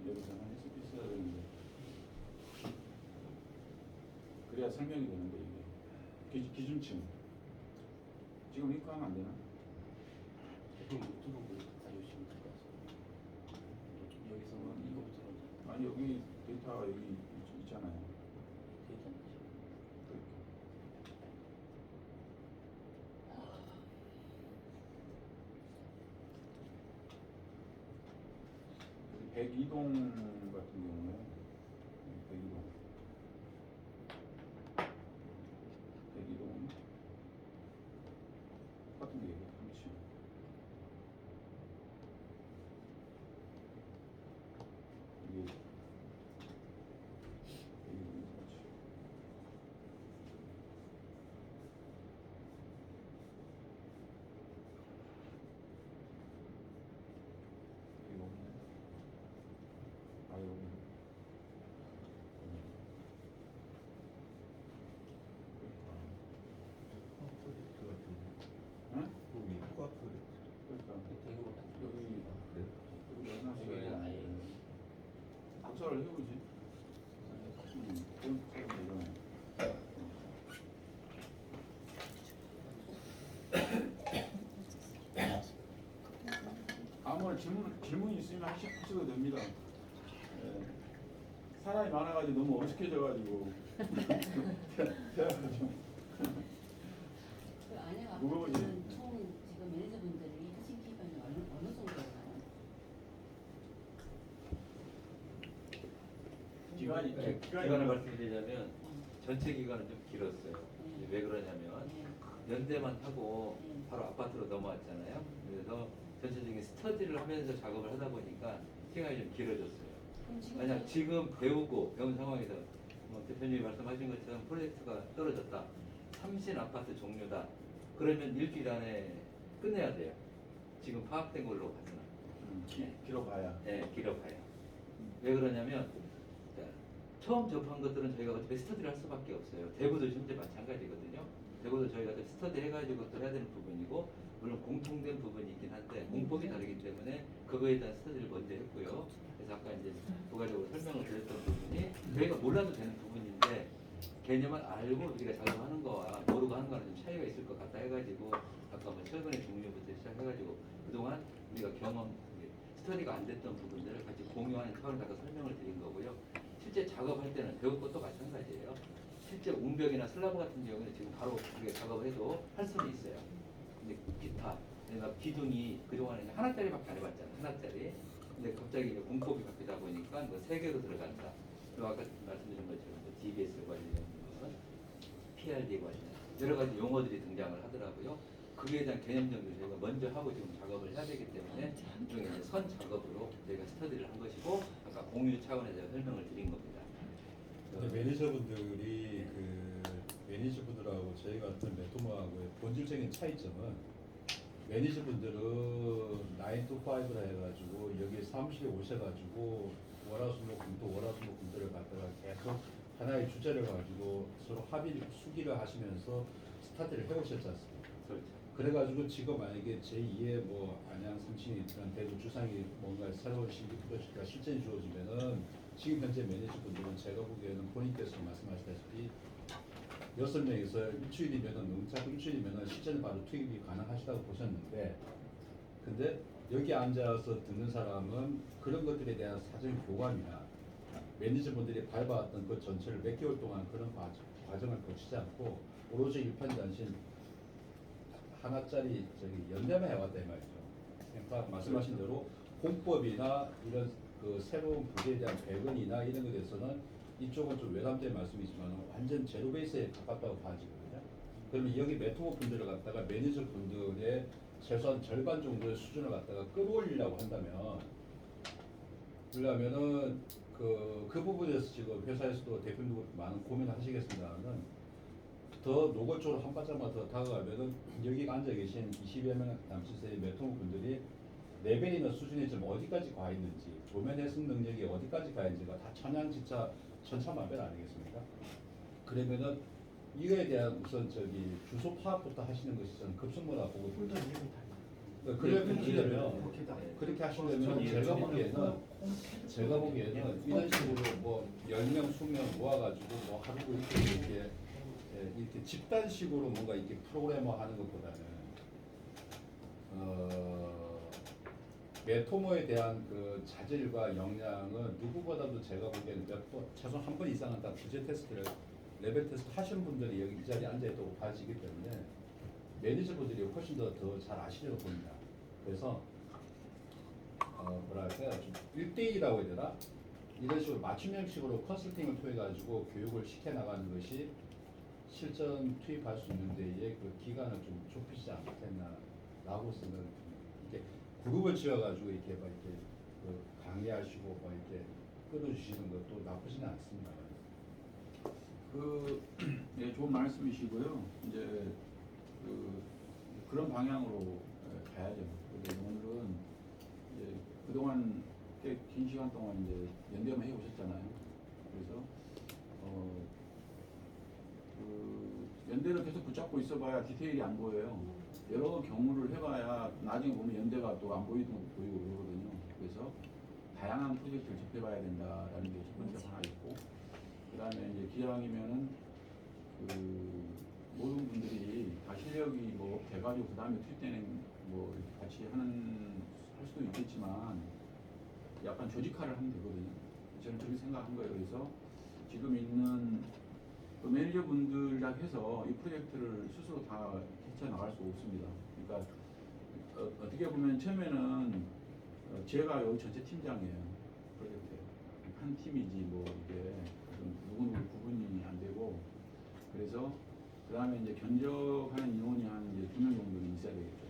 여기서 했어야 되는데. 그래야 설명이 되는데 이게 기준층. 지금 링크하면 안 되나? 그럼 노트북을 알려주시면 될 것 같습니다. 여기서는 이거부터 아니 여기 데이터가 여기 있잖아요. 데이터 여기 102동 같은 경우에 102동 102동 똑같은 게 3층 이게 102동 3층 이거 없네. 아 여기 프로젝트 같은데. 응? 여기 코앞 프로젝트. 그러니까 대구가 같은 여기 그래? 여기 여기는 아예 박사를 해보지. 그건 되잖아요. 아무나 질문이 있으면 하셔도 됩니다. 예. 사람이 많아가지고 너무 어색해져가지고 대화가 좀 그 안녕 무거워지. 아파트는 총 지금 매니저분들이 하신 기간이 어느 정도인가요? 기간이 네, 기간을 말씀드리자면 전체 기간은 좀 길었어요. 이제 왜 그러냐면 네. 연대만 하고 네. 바로 아파트로 넘어왔잖아요. 그래서 전체적인 스터디를 하면서 작업을 하다 보니까 시간이 좀 길어졌어요. 그럼 지금 만약 지금 배운 상황에서 뭐 대표님이 말씀하신 것처럼 프로젝트가 떨어졌다. 30 아파트 종료다. 그러면 일주일 안에 끝내야 돼요. 지금 파악된 걸로 봐서는. 길어봐야. 네, 길어봐요. 왜 그러냐면 자, 처음 접한 것들은 저희가 어차피 스터디를 할 수밖에 없어요. 대구도 현재 마찬가지거든요. 대구도 저희가 또 스터디 해가지고 또 해야 되는 부분이고 물론 공통된 부분이 있긴 한데 공법이 다르기 때문에 그거에 대한 스터디를 먼저 했고요. 그래서 아까 이제 부가적으로 설명을 드렸던 부분이 저희가 몰라도 되는 부분인데 개념을 알고 우리가 작업하는 거와 모르고 하는 거는 좀 차이가 있을 것 같다 해가지고 아까 뭐 철근의 종류부터 시작해가지고 그동안 우리가 경험 스터디가 안 됐던 부분들을 같이 공유하는 차원에다가 설명을 드린 거고요. 실제 작업할 때는 배울 것도 마찬가지예요. 실제 웅벽이나 슬라브 같은 경우는 지금 바로 우리가 작업을 해도 할 수는 있어요. 근데 기타, 그러니까 기둥이 그동안에 하나짜리밖에 안 해봤잖아요. 하나짜리. 근데 갑자기 이제 공법이 바뀌다 보니까 뭐 3개로 들어간다. 그리고 아까 말씀드린 것처럼 뭐 DBS 관련, PRD 관련 여러 가지 용어들이 등장을 하더라고요. 그에 대한 개념 정리를 저희가 먼저 하고 지금 작업을 해야 되기 때문에 일종의 이제 선 작업으로 저희가 스터디를 한 것이고 아까 공유 차원에서 제가 설명을 드린 겁니다. 근데 매니저분들이 그 매니저분들하고 저희 같은 매토모하고의 본질적인 차이점은 매니저분들은 9 to 5라 해가지고 여기 사무실에 오셔가지고 월화수목금토 월화수목금토를 갖다가 계속 하나의 주제를 가지고 서로 합의를 수기를 하시면서 스타트를 해오셨지 않습니까? 그렇죠. 그래가지고 지금 만약에 제2의 뭐 안양 삼층이 있던 대구 주상이 뭔가 새로운 신규 프로젝트가 실전이 주어지면은 지금 현재 매니저분들은 제가 보기에는 본인께서 말씀하시다시피 6명에서 일주일이면은 능차도 일주일이면은 실전에 바로 투입이 가능하시다고 보셨는데 근데 여기 앉아서 듣는 사람은 그런 것들에 대한 사전 교감이나 매니저분들이 밟아왔던 그 전체를 몇 개월 동안 그런 과정을 거치지 않고 오로지 일편단심 하나짜리 연대만 해왔다 이 말이죠. 그러니까 말씀하신 대로 공법이나 이런 그 새로운 부재에 대한 배근이나 이런 것에 대해서는 이쪽은 좀 외람된 말씀이지만 완전 제로 베이스에 가깝다고 봐지거든요. 그러면 여기 메토모 분들을 갖다가 매니저 분들의 최소한 절반 정도의 수준을 갖다가 끌어올리려고 한다면 그러면은 그 부분에서 지금 회사에서도 대표님도 많은 고민을 하시겠습니다만은 더 노골적으로 한 발짝만 더 다가가면은 여기 앉아 계신 20여 명 남짓의 메토모 분들이 레벨이나 수준이 좀 어디까지 가 있는지 조면 해석 능력이 어디까지 가 있는지가 다 천양지차 천차만별 아니겠습니까? 그러면은 이거에 대한 우선 주소 파악부터 하시는 것이 저는 급선무라 보고 폴더 이름이 달라요. 그렇게 하시려면 네. 그렇게 하시려면 제가 보기에는 이런 식으로 뭐 10명, 20명 모아가지고 뭐 하루 이렇게 집단식으로 뭔가 이렇게 프로그래머 하는 것보다는 메토모에 대한 그 자질과 역량은 누구보다도 제가 보기에는 최소 한 번 이상은 다 주제 테스트를 레벨 테스트 하시는 분들이 여기 이 자리에 앉아 있다고 봐지기 때문에 매니저분들이 훨씬 더 잘 아시려고 봅니다. 그래서 뭐랄까요, 좀 1대1이라고 해야 되나? 이런 식으로 맞춤 형식으로 컨설팅을 통해 가지고 교육을 시켜 나가는 것이 실전 투입할 수 있는 데에 그 기간을 좀 좁히지 않겠나라고 생각을 듭니다. 이렇게 그룹을 지어가지고 이렇게 막 이렇게 그 강의하시고 막 이렇게 끌어주시는 것도 나쁘지는 않습니다. 네, 좋은 말씀이시고요. 이제 그런 방향으로 가야죠. 근데 오늘은 이제 그동안 꽤 긴 시간 동안 이제 연대만 해 오셨잖아요. 그래서 연대를 계속 붙잡고 있어봐야 디테일이 안 보여요. 여러 경우를 해봐야 나중에 보면 연대가 또 안 보이던 것도 보이고 그러거든요. 그래서 다양한 프로젝트를 접해봐야 된다라는 게 첫 번째 하나 있고, 그 다음에 이제 기왕이면은 모든 분들이 다 실력이 뭐 돼가지고 그 다음에 투입되는 뭐 이렇게 같이 할 수도 있겠지만 약간 조직화를 하면 되거든요. 저는 그렇게 생각한 거예요. 그래서 지금 있는 그 매니저분들이랑 해서 이 프로젝트를 스스로 다 헤쳐나갈 수 없습니다. 그러니까 어떻게 보면 처음에는 제가 여기 전체 팀장이에요. 프로젝트 한 팀이지 뭐 이게 누구누구 구분이 안 되고, 그래서 그 다음에 이제 견적하는 인원이 한 이제 2명 정도는 있어야 되겠죠.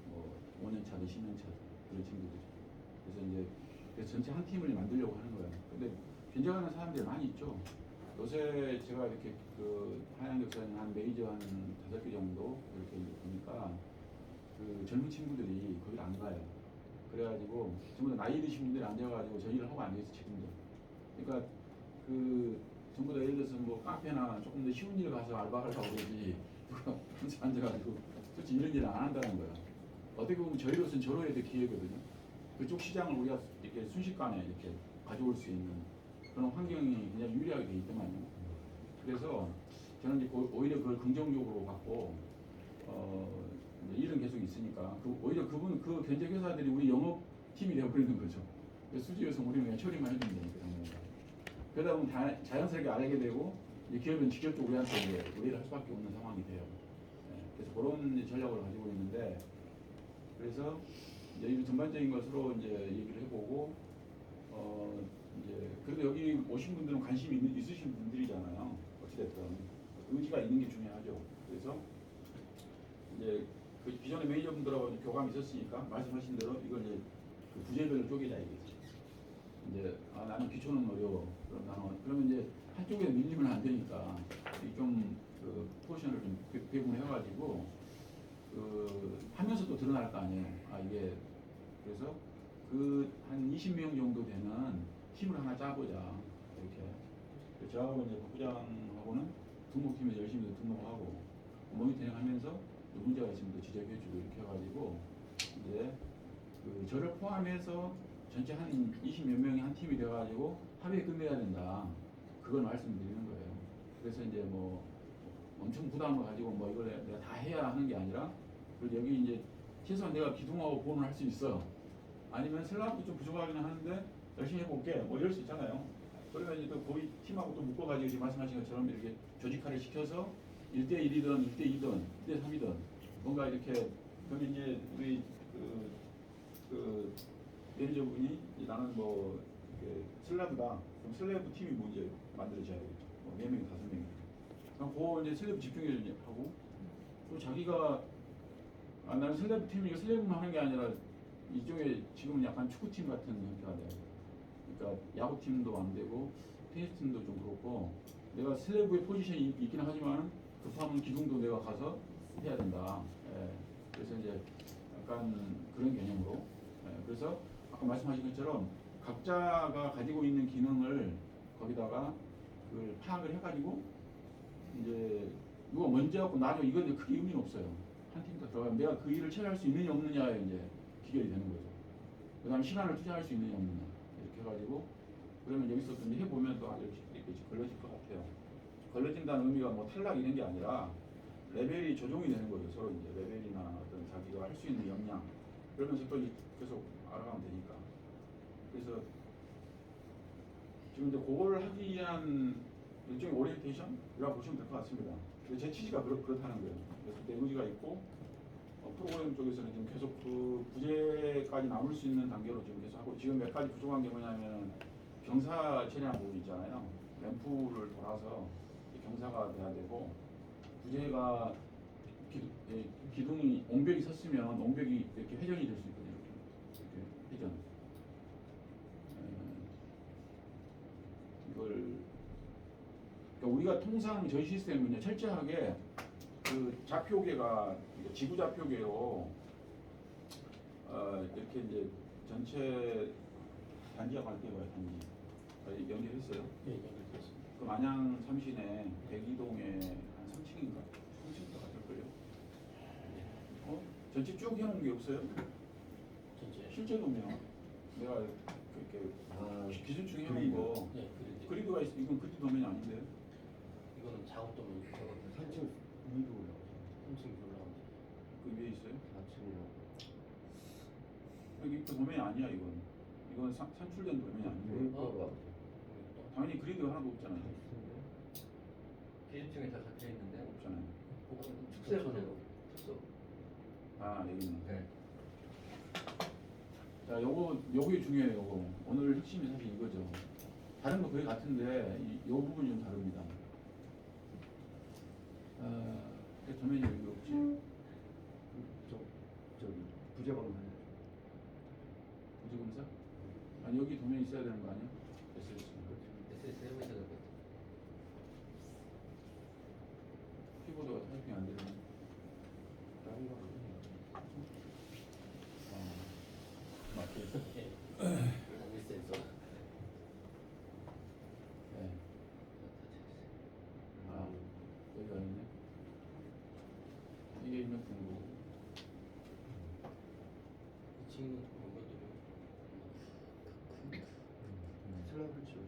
뭐 5년 차든 10년 차든 그런 친구들이죠. 그래서 전체 한 팀을 만들려고 하는 거예요. 근데 견적하는 사람들이 많이 있죠. 요새 제가 이렇게 그 한양역사는 한 메이저 한 5개 정도 이렇게 보니까 그 젊은 친구들이 거기를 안 가요. 그래가지고 전부 다 나이 드신 분들이 앉아가지고 저 일을 하고 안 계세요, 지금도. 그러니까 그 전부 다 예를 들어서 뭐 카페나 조금 더 쉬운 일 가서 알바하려고 그러지 누가 혼자 앉아가지고 솔직히 이런 일을 안 한다는 거야. 어떻게 보면 저희로서는 저로야 될 기회거든요. 그쪽 시장을 우리가 이렇게 순식간에 이렇게 가져올 수 있는 그런 환경이 그냥 유리하게 돼 있더만요. 그래서 저는 이제 오히려 그걸 긍정적으로 받고 일은 계속 있으니까 오히려 그 견적 회사들이 우리 영업팀이 되어버리는 거죠. 수지 요청 우리는 그냥 처리만 해주면 되니까. 그러다 보면 자연스럽게 알게 되고 이제 기업은 직접적으로 우리한테 이제 의뢰를 할 수밖에 없는 상황이 돼요. 그래서 그런 전략을 가지고 있는데, 그래서 이제 이런 전반적인 것으로 이제 얘기를 해보고 이제 그래도 여기 오신 분들은 관심이 있으신 분들이잖아요. 어찌됐든 의지가 있는 게 중요하죠. 그래서 이제 그 기존의 매니저분들하고 교감이 있었으니까 말씀하신 대로 이걸 이제 그 부재별로 쪼개자야겠죠. 이제 나는 기초는 어려워. 그러면 이제 한쪽에 밀리면 안 되니까 좀그 포지션을 좀 배분해가지고 하면서 또 드러날 거 아니에요. 이게 그래서 그 한 20명 정도 되는 팀을 하나 짜보자 이렇게. 저하고 이제 부부장하고는 등록팀에서 열심히 등록하고 모니터링하면서 문제가 있으면 또 지적해주고 이렇게 해가지고 이제 저를 포함해서 전체 한 20몇 명이 한 팀이 돼가지고 합의에 끝내야 된다. 그걸 말씀드리는 거예요. 그래서 이제 뭐 엄청 부담을 가지고 뭐 이걸 내가 다 해야 하는 게 아니라, 그리고 여기 이제 최소한 내가 기둥하고 보온을 할 수 있어. 아니면 슬랍도 좀 부족하기는 하는데 열심히 해볼게. 뭐 이럴 수 있잖아요. 그러면 이제 또 거기 팀하고 또 묶어가지고 지금 말씀하신 것처럼 이렇게 조직화를 시켜서 1대1이든 2대2든 2대3이든 뭔가 이렇게, 그러면 이제 우리 매니저분이 나는 뭐 슬래브다. 그럼 슬래브 팀이 먼저 만들어져야 되겠죠. 뭐 4명, 5명. 그럼 그 이제 슬래브 집중하고, 또 자기가 나는 슬래브 팀이니까 슬래브만 하는 게 아니라 이쪽에 지금은 약간 축구팀 같은 형태가 돼요. 그러니까 야구팀도 안 되고 테니스팀도 좀 그렇고, 내가 슬래브의 포지션이 있긴 하지만 급하면 기둥도 내가 가서 해야 된다. 그래서 이제 약간 그런 개념으로. 그래서 아까 말씀하신 것처럼 각자가 가지고 있는 기능을 거기다가 그걸 파악을 해가지고 이제 누가 먼저 하고 나중에 이건 크게 의미는 없어요. 한 팀 더 들어가면 내가 그 일을 처리할 수 있느냐 없느냐에 이제 기결이 되는 거죠. 그다음 시간을 투자할 수 있느냐 없느냐 이렇게 해가지고 그러면 여기서 좀 해보면 또 이렇게 걸러질 것 같아요. 걸러진다는 의미가 뭐 탈락 이런 게 아니라 레벨이 조정이 되는 거죠. 서로 이제 레벨이나 어떤 자기가 할 수 있는 역량 그러면서 또 계속 알아가면 되니까. 그래서 지금 이제 그걸 하기 위한 일종의 오리엔테이션이라고 보시면 될 것 같습니다. 근데 제 취지가 그렇다는 거예요. 그래서 내 의지가 있고 프로그램 쪽에서는 지금 계속 그 부재까지 남을 수 있는 단계로 지금 계속 하고 지금 몇 가지 부족한 게 뭐냐면 경사 처리하는 부분 있잖아요. 램프를 돌아서 경사가 돼야 되고 부재가 기둥이 옹벽이 섰으면 옹벽이 이렇게 회전이 될 수 있거든요. 이렇게 회전. 이걸 그러니까 우리가 통상 저희 시스템은요 철저하게 그 좌표계가 지구 좌표계로 이렇게 이제 전체 단지와 관계가 단지 연결했어요. 네, 연결됐습니다. 그럼 안양 삼신에 102동에 한 3층인가? 3층인가 같을걸요? 전체 쭉 해놓은 게 없어요? 전체. 실제 보면 내가 이렇게 기준층 해놓은 그리드. 거 네, 그리드가 있어. 이건 그리드 도면이 아닌데. 이거는 작업도면 3층 위로 올라가죠. 3층 올라오는데. 그 위에 있어요? 4층이요. 여기 그 도면이 아니야 이건. 이건 산출된 도면이 아닌데. 가 당연히 그리드가 하나도 없잖아요. 기준층에 다 잡혀 있는데 없잖아요. 축소해보세요. 축소. 아 여기 있네. 네. 자, 요게 중요해요. 요거. 오늘 핵심이 사실 이거죠. 다른 거 거의 같은데 요 부분이 좀 다릅니다. 도면이 여기 없지. 저기 부재방사. 부지검사? 아니 여기 도면이 있어야 되는 거 아니야? SS. SS 해보셔야 될 것 같아요. 키보드가 타이핑 안 되네. 다른 거 아니에요. 맞게. 여기 센서. 네. 아, 여기가 있네. 이게 입력된 거고. 이 친구는 뭔가 슬라브 치우.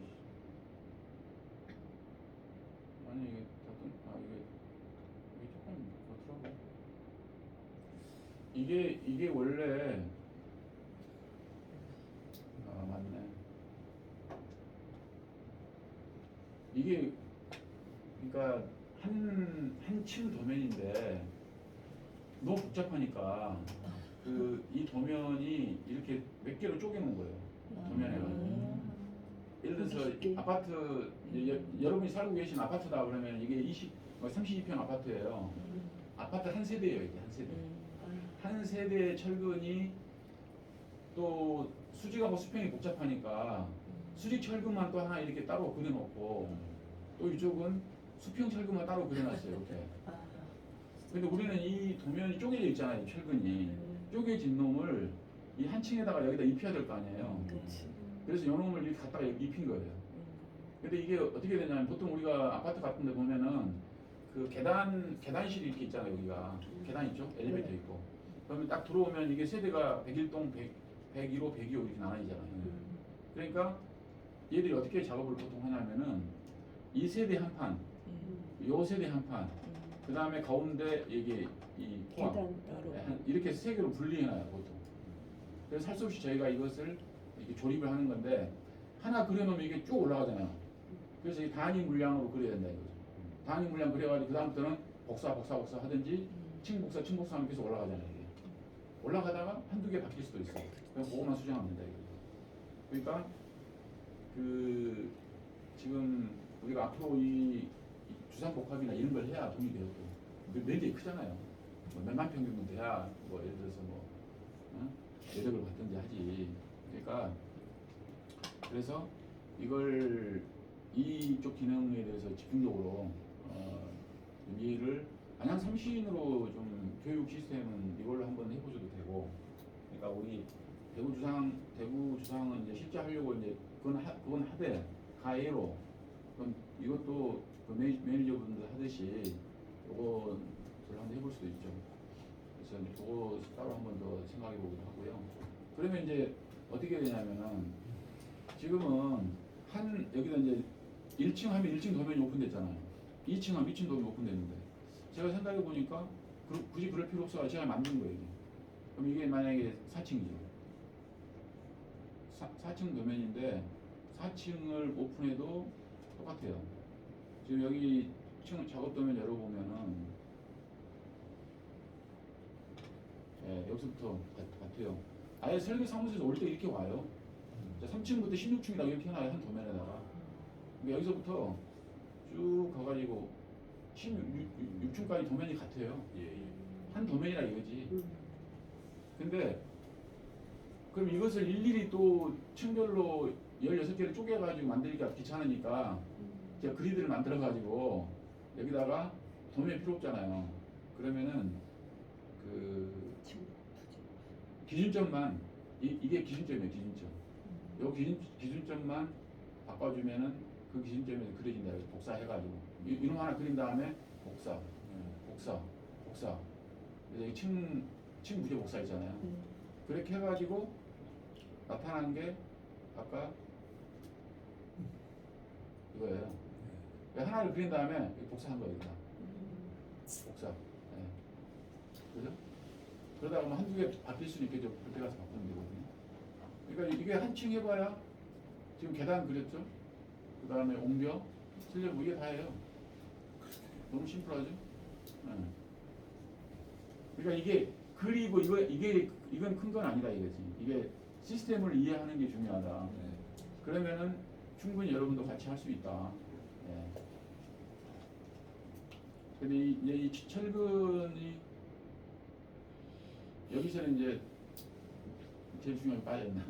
아니 이게 이게 조금 그렇더라고. 이게 원래 맞네. 이게 그러니까 한 층 도면인데 너무 복잡하니까 이 도면이 이렇게 몇 개로 쪼개놓은 거예요. 도면에. 예를 들어서 아파트 여러분이 살고 계신 아파트다 그러면 이게 32평 아파트예요. 아파트 한 세대예요. 이게 한 세대. 한 세대의 철근이 또 수직하고 수평이 복잡하니까 수직 철근만 또 하나 이렇게 따로 그려놓고 또 이쪽은 수평 철근만 따로 그려놨어요. 이렇게. 근데 우리는 이 도면이 쪼개져 있잖아요. 이 철근이. 쪼개진 놈을 이 한 층에다가 여기다 입혀야 될 거 아니에요. 그래서 요 놈을 이렇게 갖다가 입힌 거예요. 근데 이게 어떻게 되냐면 보통 우리가 아파트 같은 데 보면은 그 계단실이 이렇게 있잖아요. 여기가 계단 있죠? 엘리베이터 있고. 그러면 딱 들어오면 이게 세대가 101동, 101호, 102호 이렇게 나눠지잖아요. 그러니까 얘들이 어떻게 작업을 보통 하냐면은 이 세대 한 판, 요 세대 한 판, 그 다음에 가운데 이게 이 포함 이렇게 세 개로 분리해놔요 보통. 그래서 할 수 없이 저희가 이것을 이렇게 조립을 하는 건데 하나 그려놓으면 이게 쭉 올라가잖아요. 그래서 이 단위 물량으로 그려야 된다 이거죠. 단위 물량 그려가지고 그 다음부터는 복사 하든지 층 복사하면 계속 올라가잖아요. 이게. 올라가다가 한두 개 바뀔 수도 있어요. 그냥 그거만 수정하면 된다 이거죠. 그러니까 지금 우리가 앞으로 이 주상복합이나 이런 걸 해야 돈이 되고 면적이 크잖아요. 뭐 몇만 평 정도 돼야 뭐 예를 들어서 뭐 여력을 받든지 하지. 그러니까 그래서 이걸 이쪽 기능에 대해서 집중적으로 좀 이해를 안양 삼신으로 좀 교육 시스템은 이걸로 한번 해보셔도 되고. 그러니까 우리 대구 주상은 이제 실제 하려고 이제 그건 하되 가예로 그럼 이것도 그 매니저분들 하듯이 요거 한번 해볼 수도 있죠. 그래서 이제 그거 따로 한 번 더 생각해 보기도 하고요. 그러면 이제 어떻게 되냐면은 지금은 한 여기다 이제 1층 하면 1층 도면이 오픈됐잖아요. 2층 하면 2층 도면이 오픈됐는데 제가 생각해 보니까 굳이 그럴 필요 없어. 제가 만든 거예요. 이게. 그럼 이게 만약에 4층이죠. 4층 도면인데 4층을 오픈해도 똑같아요. 지금 여기 층 작업 도면 열어보면은 예, 여기서부터 같아요. 아예 설계 사무소에서 올 때 이렇게 와요. 3층부터 16층이라고 이렇게 해놔요. 한 도면에다가. 그러니까 여기서부터 쭉 가가지고 16층까지 도면이 같아요. 한 도면이라 이거지. 근데 그럼 이것을 일일이 또 층별로 16개를 쪼개가지고 만들기가 귀찮으니까 제가 그리드를 만들어가지고 여기다가 도면이 필요 없잖아요. 그러면은 그 기준점만 이게 기준점이에요. 기준점. 요 기준점만 바꿔주면은 그 기준점에서 그려진다. 복사해가지고 이놈 하나 그린 다음에 복사. 그래서 이 층 무제 복사 있잖아요. 그렇게 해가지고 나타난 게 아까 이거예요. 하나를 그린 다음에 복사한 거예요. 복사. 네. 그죠? 그러다가 뭐 한두 개 바뀔 수는 있겠죠. 그때 가서 바꾸면 되거든요. 그러니까 이게 한 층 해봐야 지금 계단 그렸죠? 그 다음에 옹벽, 슬래브 이게 다예요. 너무 심플하죠? 네. 그러니까 이게 그리고 이건 큰 건 아니다 이거지. 이게 시스템을 이해하는 게 중요하다. 그러면은 충분히 여러분도 같이 할 수 있다. 예. 근데 이 철근이 여기서는 이제 제일 중요한 게 빠졌나?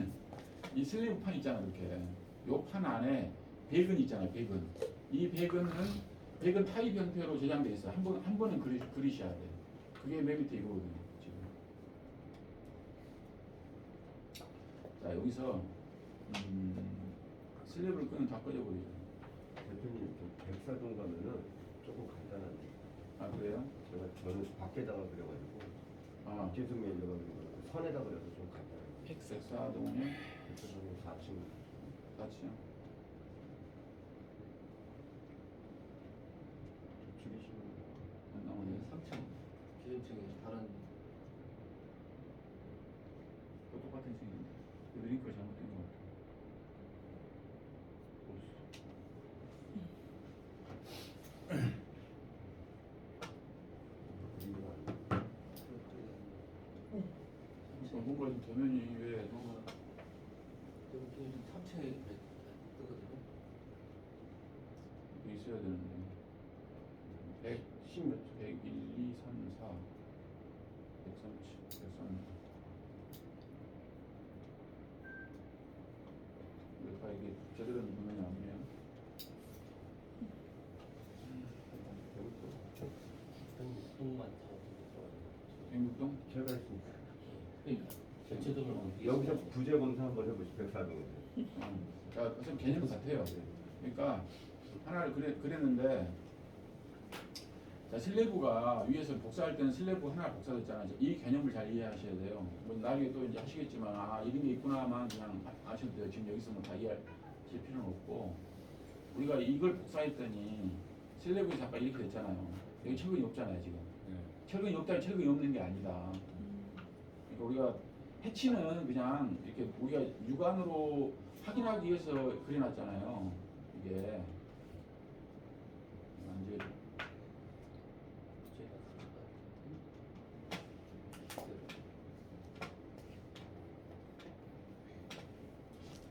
이 슬래브 판 있잖아 이렇게. 요 판 안에 배근 있잖아요. 배근. 이 배근 타입 형태로 제작돼 있어. 한 번은 그리셔야 돼. 그게 맨 밑에 이거거든요. 지금. 자 여기서 슬래브를 끄면 다 꺼져버리죠. 대표님 저 백사동 가면은 조금 간단한데. 아 그래요? 저는 밖에다가 그려가지고 아 뒤숭에 일러가지고 선에다 그려서 좀 간단해요. 백사동에 백사동에 4층. 4층. 죽이시는 안 나오네. 3층 기준층이 다른 똑같은 층인데. 이 링크가 잘못된 것 같아. 뭔가 좀 도면이 왜 너무 여기 3층에 뜨거든요. 있어야 되는데 110 몇 초? 100, 1, 2, 3, 4 137, 103 왜 이게 제대로 된 도면이 아니에요? 동만 더 106동? 제가 했으니까. 그러니까 전체 도면 여기서 부재 검사 한번 해보시죠. 백사동에서. 자, 우선 개념 같아요. 그러니까 하나를 그랬는데 자, 슬래브가 위에서 복사할 때는 슬래브 하나 복사됐잖아요. 이 개념을 잘 이해하셔야 돼요. 뭐 나중에 또 이제 하시겠지만 이런 게 있구나만 그냥 아셔도 돼요. 지금 여기서 뭐 다 이해하실 필요는 없고 우리가 이걸 복사했더니 슬래브에서 아까 이렇게 됐잖아요. 여기 철근이 없잖아요 지금. 철근이 없다니 철근이 없는 게 아니다. 그러니까 우리가 해치는 그냥 이렇게 우리가 육안으로 확인하기 위해서 그려놨잖아요. 이게 이제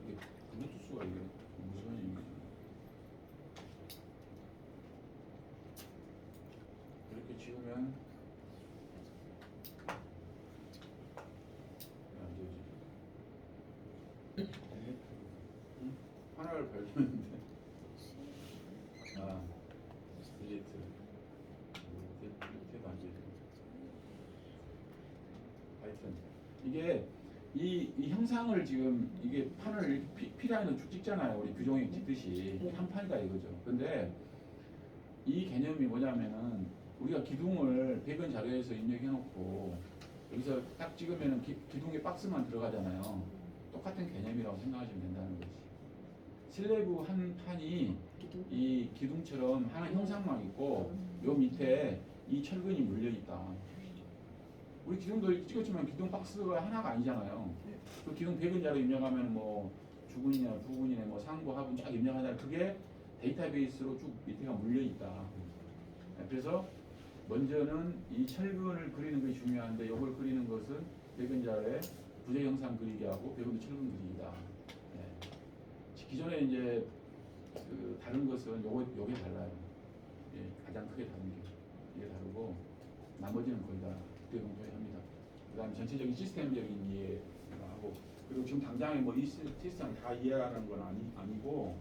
이게 블루투스가 이게 무슨 얘기지? 이렇게 지우면 안 되지. 응? 하나를 발견했는데 딜리트 딜리트가 안 되지. 하여튼 이게 이 형상을 지금 이게 판을 P라인으로 쭉 찍잖아요. 우리 규종이 찍듯이 한 판이다 이거죠. 근데 이 개념이 뭐냐면은 우리가 기둥을 배근 자료에서 입력해 놓고 여기서 딱 찍으면 기둥에 박스만 들어가잖아요. 똑같은 개념이라고 생각하시면 된다는 거지. 슬래브 한 판이 이 기둥처럼 하나 형상만 있고 요 밑에 이 철근이 물려 있다. 우리 기둥도 찍었지만 기둥 박스가 하나가 아니잖아요. 그 기둥 100원짜리 입력하면 뭐 주근이냐 부근이냐 뭐 상부 하부 쫙 입력하잖아요. 그게 데이터베이스로 쭉 밑에가 물려 있다. 그래서 먼저는 이 철근을 그리는 것이 중요한데 이걸 그리는 것은 100원짜리 부재 형상 그리기 하고 100원도 철근 그리기다. 기존에 이제 그 다른 것은 요게 달라요. 가장 크게 다른 게 이게 다르고 나머지는 거의 다 동일합니다. 그다음에 전체적인 시스템적인 이해가 하고 그리고 지금 당장에 뭐 이 시스템 다 이해하는 건 아니고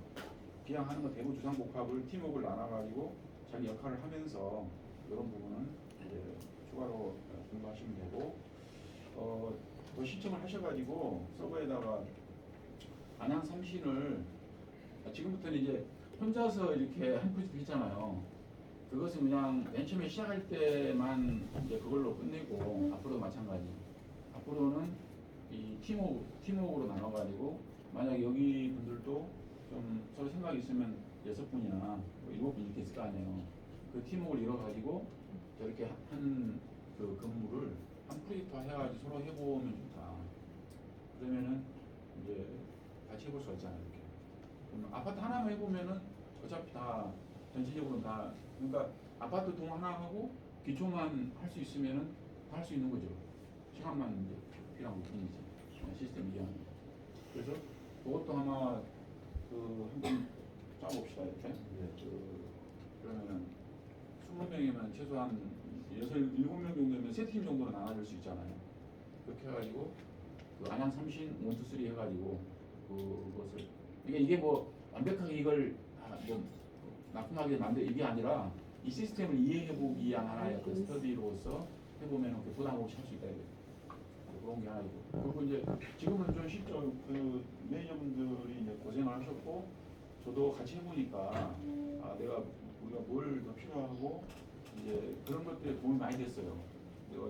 그냥 하는 건 대부 주상복합을 팀워크를 나눠가지고 자기 역할을 하면서 이런 부분은 이제 추가로 공부하시면 되고 또 신청을 하셔가지고 서버에다가 안양 삼신을 지금부터는 이제 혼자서 이렇게 한 프로젝트 했잖아요. 그것은 그냥 맨 처음에 시작할 때만 이제 그걸로 끝내고 앞으로도 마찬가지. 앞으로는 이 팀워크로 나눠가지고 만약 여기 분들도 좀 서로 생각이 있으면 6분이나 뭐 7분 이렇게 있을 거 아니에요. 그 팀워크를 이뤄가지고 저렇게 한 그 근무를 한 프로젝트화 해가지고 서로 해보면 좋다. 그러면은 이제 같이 해볼 수가 있잖아요. 이렇게. 그럼 아파트 하나만 해보면은 어차피 다 전체적으로 다 그러니까 아파트 동 하나 하고 기초만 할 수 있으면은 다 할 수 있는 거죠. 시간만 이제 필요한 것 뿐이지. 시스템 이해하는 거. 그래서 그것도 아마 그 한번 짜봅시다 이렇게. 그러면은 20명이면 최소한 7명 정도면 3팀 정도는 나눠줄 수 있잖아요. 그렇게 해가지고 그 안양 삼신 1, 2, 3 해가지고 그것을 이게 뭐 완벽하게 이걸 뭐 납품하게 만들 이게 아니라 이 시스템을 이해해보기 위한 하나의 그 스터디로서 해보면 그 부담 없이 할 수 있다 이거 그런 게 하나이고 그리고 이제 지금은 좀 실제로 그 매니저분들이 이제 고생을 하셨고 저도 같이 해보니까 내가 우리가 뭘 더 필요하고 이제 그런 것들에 도움이 많이 됐어요. 내가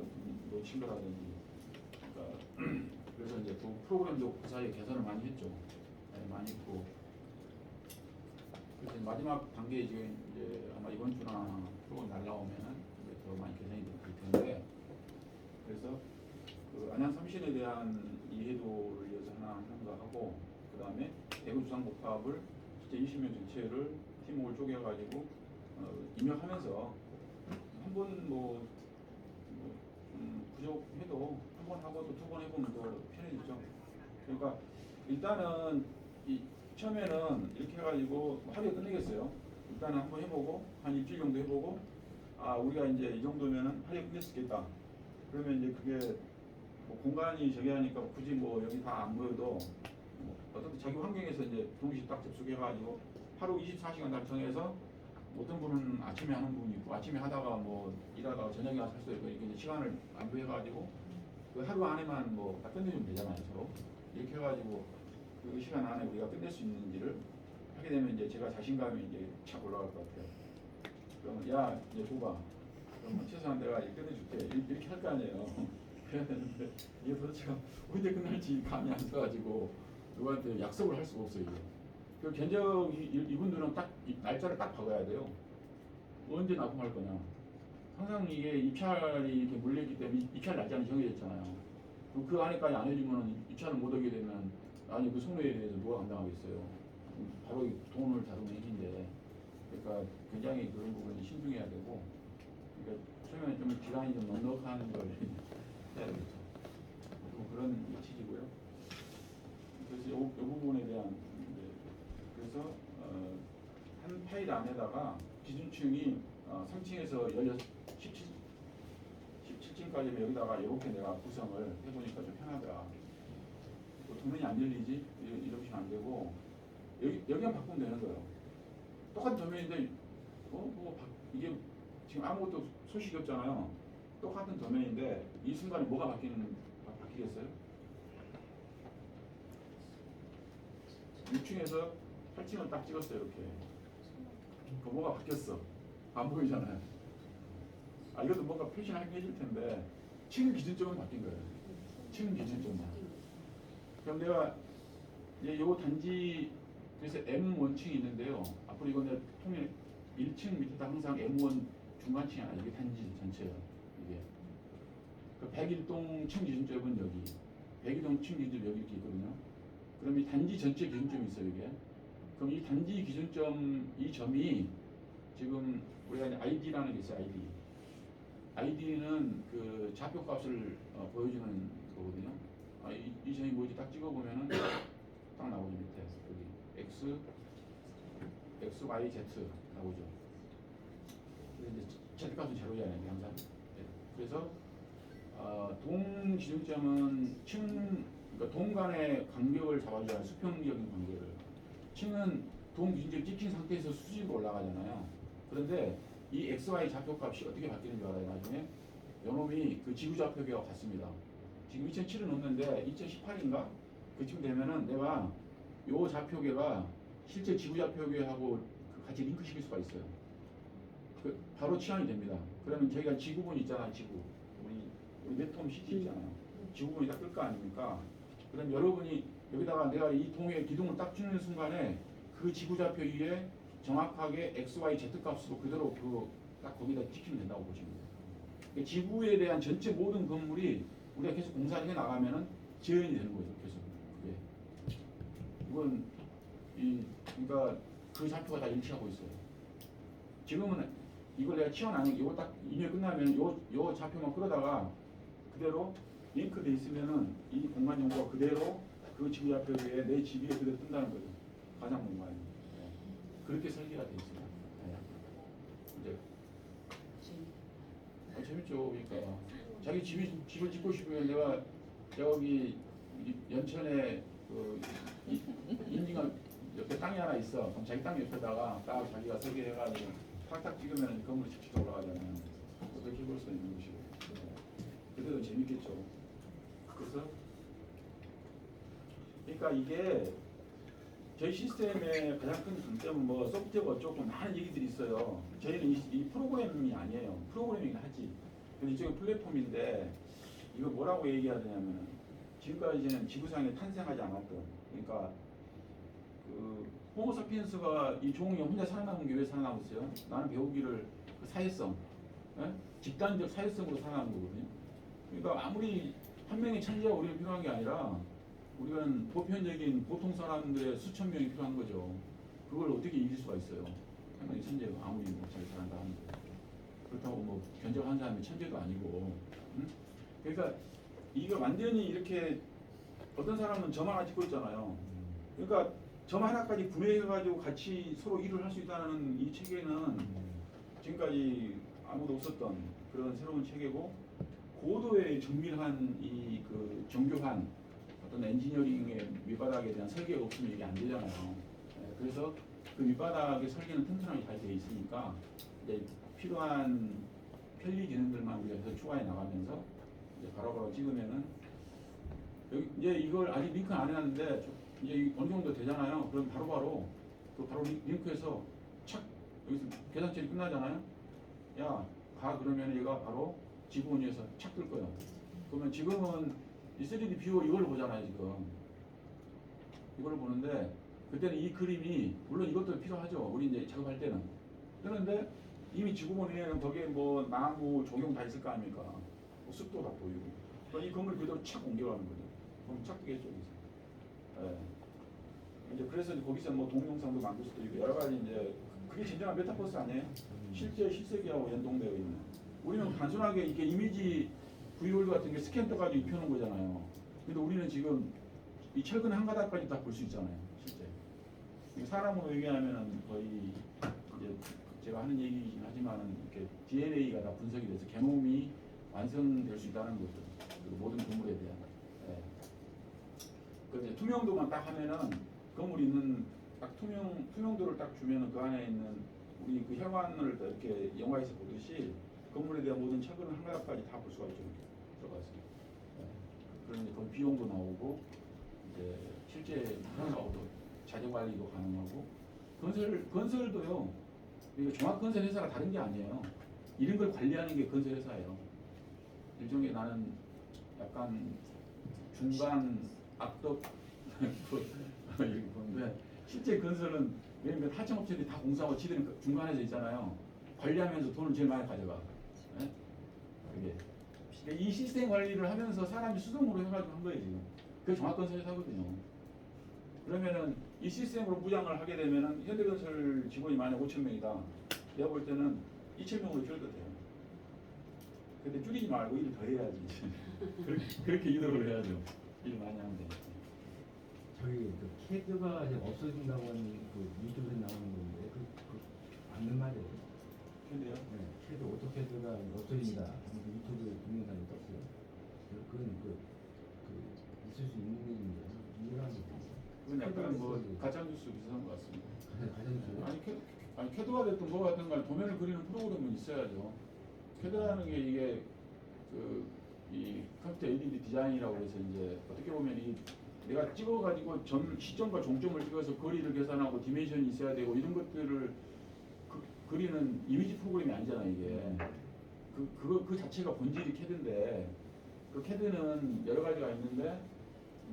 놓친 거라든지 그러니까 그래서 이제 그 프로그램도 그 사이에 개선을 많이 했죠. 많이 했고 그래서 마지막 단계에 지금 이제 아마 이번 주나 프로그램 날라오면은 이제 더 많이 개선이 될 텐데 그래서 그 안양 삼신에 대한 이해도를 위해서 하나 하는 거 하고 그 다음에 대구 주상복합을 진짜 20명 전체를 팀워크를 쪼개가지고 입력하면서 한 번 부족해도 한 번 하고 또 2번 해보면 더 편해지죠. 그러니까 일단은 처음에는 이렇게 해가지고 하루에 끝내겠어요. 일단은 한번 해보고 한 일주일 정도 해보고 우리가 이제 이 정도면은 하루에 끝낼 수 있겠다. 그러면 이제 그게 뭐 공간이 저기 하니까 굳이 뭐 여기 다 안 보여도 뭐 어떤 자기 환경에서 이제 동시에 딱 접속해가지고 하루 24시간 달성해서 어떤 분은 아침에 하는 분이 있고 아침에 하다가 뭐 일하다가 저녁에 와서 할 수도 있고 이렇게 이제 시간을 안배해가지고 그 하루 안에만 뭐 다 끝내주면 되잖아요 서로 이렇게 해가지고 그 시간 안에 우리가 끝낼 수 있는지를 하게 되면 이제 제가 자신감이 이제 착 올라갈 것 같아요. 그러면 야 이제 줘봐. 그러면 최소한 내가 이렇게 끝내줄게 이렇게 할 거 아니에요. 그래야 되는데 이게 도대체가 언제 끝날지 감이 안 써가지고 누구한테 약속을 할 수가 없어요. 이게. 그 견적 이분들은 딱 날짜를 딱 박아야 돼요. 언제 납품할 거냐. 항상 이게 입찰이 이렇게 몰려있기 때문에 입찰 날짜는 정해졌잖아요. 그럼 그 안에까지 안 해주면 입찰을 못 하게 되면 아니 그 속내에 대해서 누가 감당하겠어요. 바로 돈을 다루는 일인데 그러니까 굉장히 그런 부분이 신중해야 되고 그러니까 처음에는 좀 기간이 좀 넉넉한 걸 해야 되겠죠. 뭐 그런 취지고요. 그래서 이 부분에 대한 그래서 한 파일 안에다가 기준층이 3층에서 17층까지는 여기다가 이렇게 내가 구성을 해보니까 좀 편하더라. 도면이 안 열리지? 이러시면 안 되고 여기만 바꾸면 되는 거예요. 똑같은 도면인데 이게 지금 아무것도 소식이 없잖아요. 똑같은 도면인데 이 순간에 뭐가 바뀌겠어요? 6층에서 8층을 딱 찍었어요 이렇게. 그 뭐가 바뀌었어. 안 보이잖아요. 이것도 뭔가 표시를 하긴 해줄 텐데 층 기준점은 바뀐 거예요. 층 기준점만. 그럼 내가 이제 요 단지 그래서 M1층이 있는데요. 앞으로 이건 내가 통일 1층 밑에다 항상 M1 중간층이 아니라 이게 단지 전체예요. 이게 그 101동 층 기준점은 여기, 102동 층 기준점 여기 이렇게 있거든요. 그럼 이 단지 전체 기준점이 있어요. 이게. 그럼 이 단지 기준점 이 점이 지금 우리가 이제 ID라는 게 있어요. ID는 그 좌표값을 보여주는 거거든요. 이 점이 뭐지? 딱 찍어보면은 딱 나오죠. 밑에 여기 X, Y, Z 나오죠. 근데 이제 Z값은 제로잖아요. 항상. 네. 그래서 동 기준점은 그러니까 동 간의 간격을 잡아주잖아요. 수평적인 간격을. 층은 동 기준점 찍힌 상태에서 수직으로 올라가잖아요. 그런데 이 XY 좌표값이 어떻게 바뀌는 줄 알아요? 나중에 요놈이 그 지구 좌표계와 같습니다. 지금 2007은 없는데 2018인가 그쯤 되면은 내가 요 좌표계가 실제 지구 좌표계하고 같이 링크시킬 수가 있어요. 바로 치환이 됩니다. 그러면 저희가 지구본 있잖아요. 지구 우리 네트홈 CT 있잖아요. 지구본이 딱 뜰 거 아닙니까? 그럼 여러분이 여기다가 내가 이 동의 기둥을 딱 주는 순간에 그 지구 좌표 위에 정확하게 X, Y, Z 값으로 그대로 딱 거기다 찍히면 된다고 보시면 돼요. 그러니까 지구에 대한 전체 모든 건물이 우리가 계속 공사를 해 나가면은 재현이 되는 거죠. 계속. 예. 이건 그러니까 그 좌표가 다 일치하고 있어요. 지금은 이걸 내가 치환 안 해. 이거 딱 임의 끝나면 요 좌표만 끌어다가 그대로 링크돼 있으면은 이 공간 정보가 그대로 그 지구 좌표 위에 내 집 위에 그대로 뜬다는 거죠. 가상 공간이. 예. 그렇게 설계가 돼 있습니다. 예. 이제 재밌죠. 그러니까 자기 집을 짓고 싶으면 내가 저기 연천에 그 인증한 옆에 땅이 하나 있어. 그럼 자기 땅 옆에다가 딱 자기가 설계해가지고 탁탁 찍으면 건물이 직접 올라가잖아요. 그렇게 볼 수 있는 것이고. 그래도 재밌겠죠. 그래서 그러니까 이게 저희 시스템의 가장 큰 장점은 뭐 소프트웨어가 어쩌고 많은 얘기들이 있어요. 저희는 이 프로그래밍이 아니에요. 프로그래밍을 하지. 근데 이쪽은 플랫폼인데 이거 뭐라고 얘기해야 되냐면 지금까지는 지구상에 탄생하지 않았던 그러니까 그 호모사피엔스가 이 종이 혼자 살아남은 게 왜 살아남았어요? 나는 배우기를 그 사회성, 예? 집단적 사회성으로 살아남은 거거든요. 그러니까 아무리 한 명의 천재가 우리가 필요한 게 아니라 우리는 보편적인 보통 사람들의 수천 명이 필요한 거죠. 그걸 어떻게 이길 수가 있어요? 한 명의 천재가 아무리 뭐 잘 잘한다 하는데 그렇다고 뭐 견적한 사람이 천재도 아니고. 응? 그러니까 이거 완전히 이렇게 어떤 사람은 점 하나 찍고 있잖아요. 그러니까 점 하나까지 분해해가지고 같이 서로 일을 할 수 있다는 이 체계는 지금까지 아무도 없었던 그런 새로운 체계고 고도의 정밀한 이 그 정교한 어떤 엔지니어링의 밑바닥에 대한 설계가 없으면 이게 안 되잖아요. 그래서 그 밑바닥의 설계는 튼튼하게 잘 되어 있으니까 이제 필요한 편리 기능들만 우리가 계속 추가해 나가면서 이제 바로바로 찍으면은 여기 이제 이걸 아직 링크 안 해놨는데 이제 어느 정도 되잖아요. 그럼 바로바로 그 바로 링크해서 착 여기서 계산 처리 끝나잖아요. 야 가 그러면 얘가 바로 지구본 위에서 착 뜰 거예요. 그러면 지금은 이 3D 뷰어 이걸 보잖아요. 지금 이걸 보는데 그때는 이 그림이 물론 이것도 필요하죠. 우리 이제 작업할 때는. 그런데 이미 지구본 위에는 거기에 뭐 나무 조경 다 있을 거 아닙니까? 뭐 숲도 다 보이고. 그럼 이 건물 그대로 착 옮겨가는 거죠. 그럼 착 뜨겠죠. 예. 이제 그래서 이제 거기서 뭐 동영상도 만들 수도 있고 여러 가지 이제 그게 진정한 메타버스 아니에요? 실제 실세계하고 연동되어 있는. 우리는 단순하게 이렇게 이미지 브이월드 같은 게 스캔 떠가지고 입혀놓은 거잖아요. 근데 우리는 지금 이 철근 한 가닥까지 다 볼 수 있잖아요. 실제. 사람으로 얘기하면은 거의 이제 제가 하는 얘기이긴 하지만은 이렇게 DNA가 다 분석이 돼서 게놈이 완성될 수 있다는 거죠. 그 모든 건물에 대한. 예. 그 이제 투명도만 딱 하면은 건물 있는 딱 투명도를 딱 주면은 그 안에 있는 우리 그 혈관을 이렇게 영화에서 보듯이 건물에 대한 모든 철근을 한 가닥까지 다 볼 수가 있죠. 들어가서. 예. 그런 이제 그 비용도 나오고 이제 실제 나오도 자재 관리도 가능하고 건설도요. 이거 종합 건설 회사가 다른 게 아니에요. 이런 걸 관리하는 게 건설 회사예요. 일종의 나는 약간 중간 악덕 이렇게 보는데 실제 건설은 왜냐면 하청업체들이 다 공사하고 지들은 그 중간에서 있잖아요. 관리하면서 돈을 제일 많이 가져가. 예? 그게 그러니까 이 시스템 관리를 하면서 사람이 수동으로 해가지고 한 거예요 지금. 그게 종합건설에서 하거든요. 그러면은 이 시스템으로 무장을 하게 되면은 현대건설 직원이 만약 5,000명이다. 내가 볼 때는 2,000명으로 줄어도 돼요. 근데 줄이지 말고 일을 더 해야지. 그렇게 유도를 해야죠. 일 많이 하면 돼. 저희 그 캐드가 이제 없어진다고 하는 그 유튜브에 나오는 건데 그 맞는 말이에요. 근데요? 네, 캐드 오토캐드가 없어진다. 하는 그 유튜브 동영상이 떴어요. 그건 있을 수 있는 일인데 이해하는 게 그건 약간 뭐 가짜뉴스 비슷한 것 같습니다. 가장 중요. 아니 캐드가 됐든 뭐가 됐든 간에 도면을 그리는 프로그램은 있어야죠. 캐드라는 게 이게 이 컴퓨터 LED 디자인이라고 해서 이제 어떻게 보면 이 내가 찍어가지고 시점과 종점을 찍어서 거리를 계산하고 디멘션이 있어야 되고 이런 것들을 그리는 이미지 프로그램이 아니잖아요 이게. 그 자체가 본질이 캐드인데 그 캐드는 여러 가지가 있는데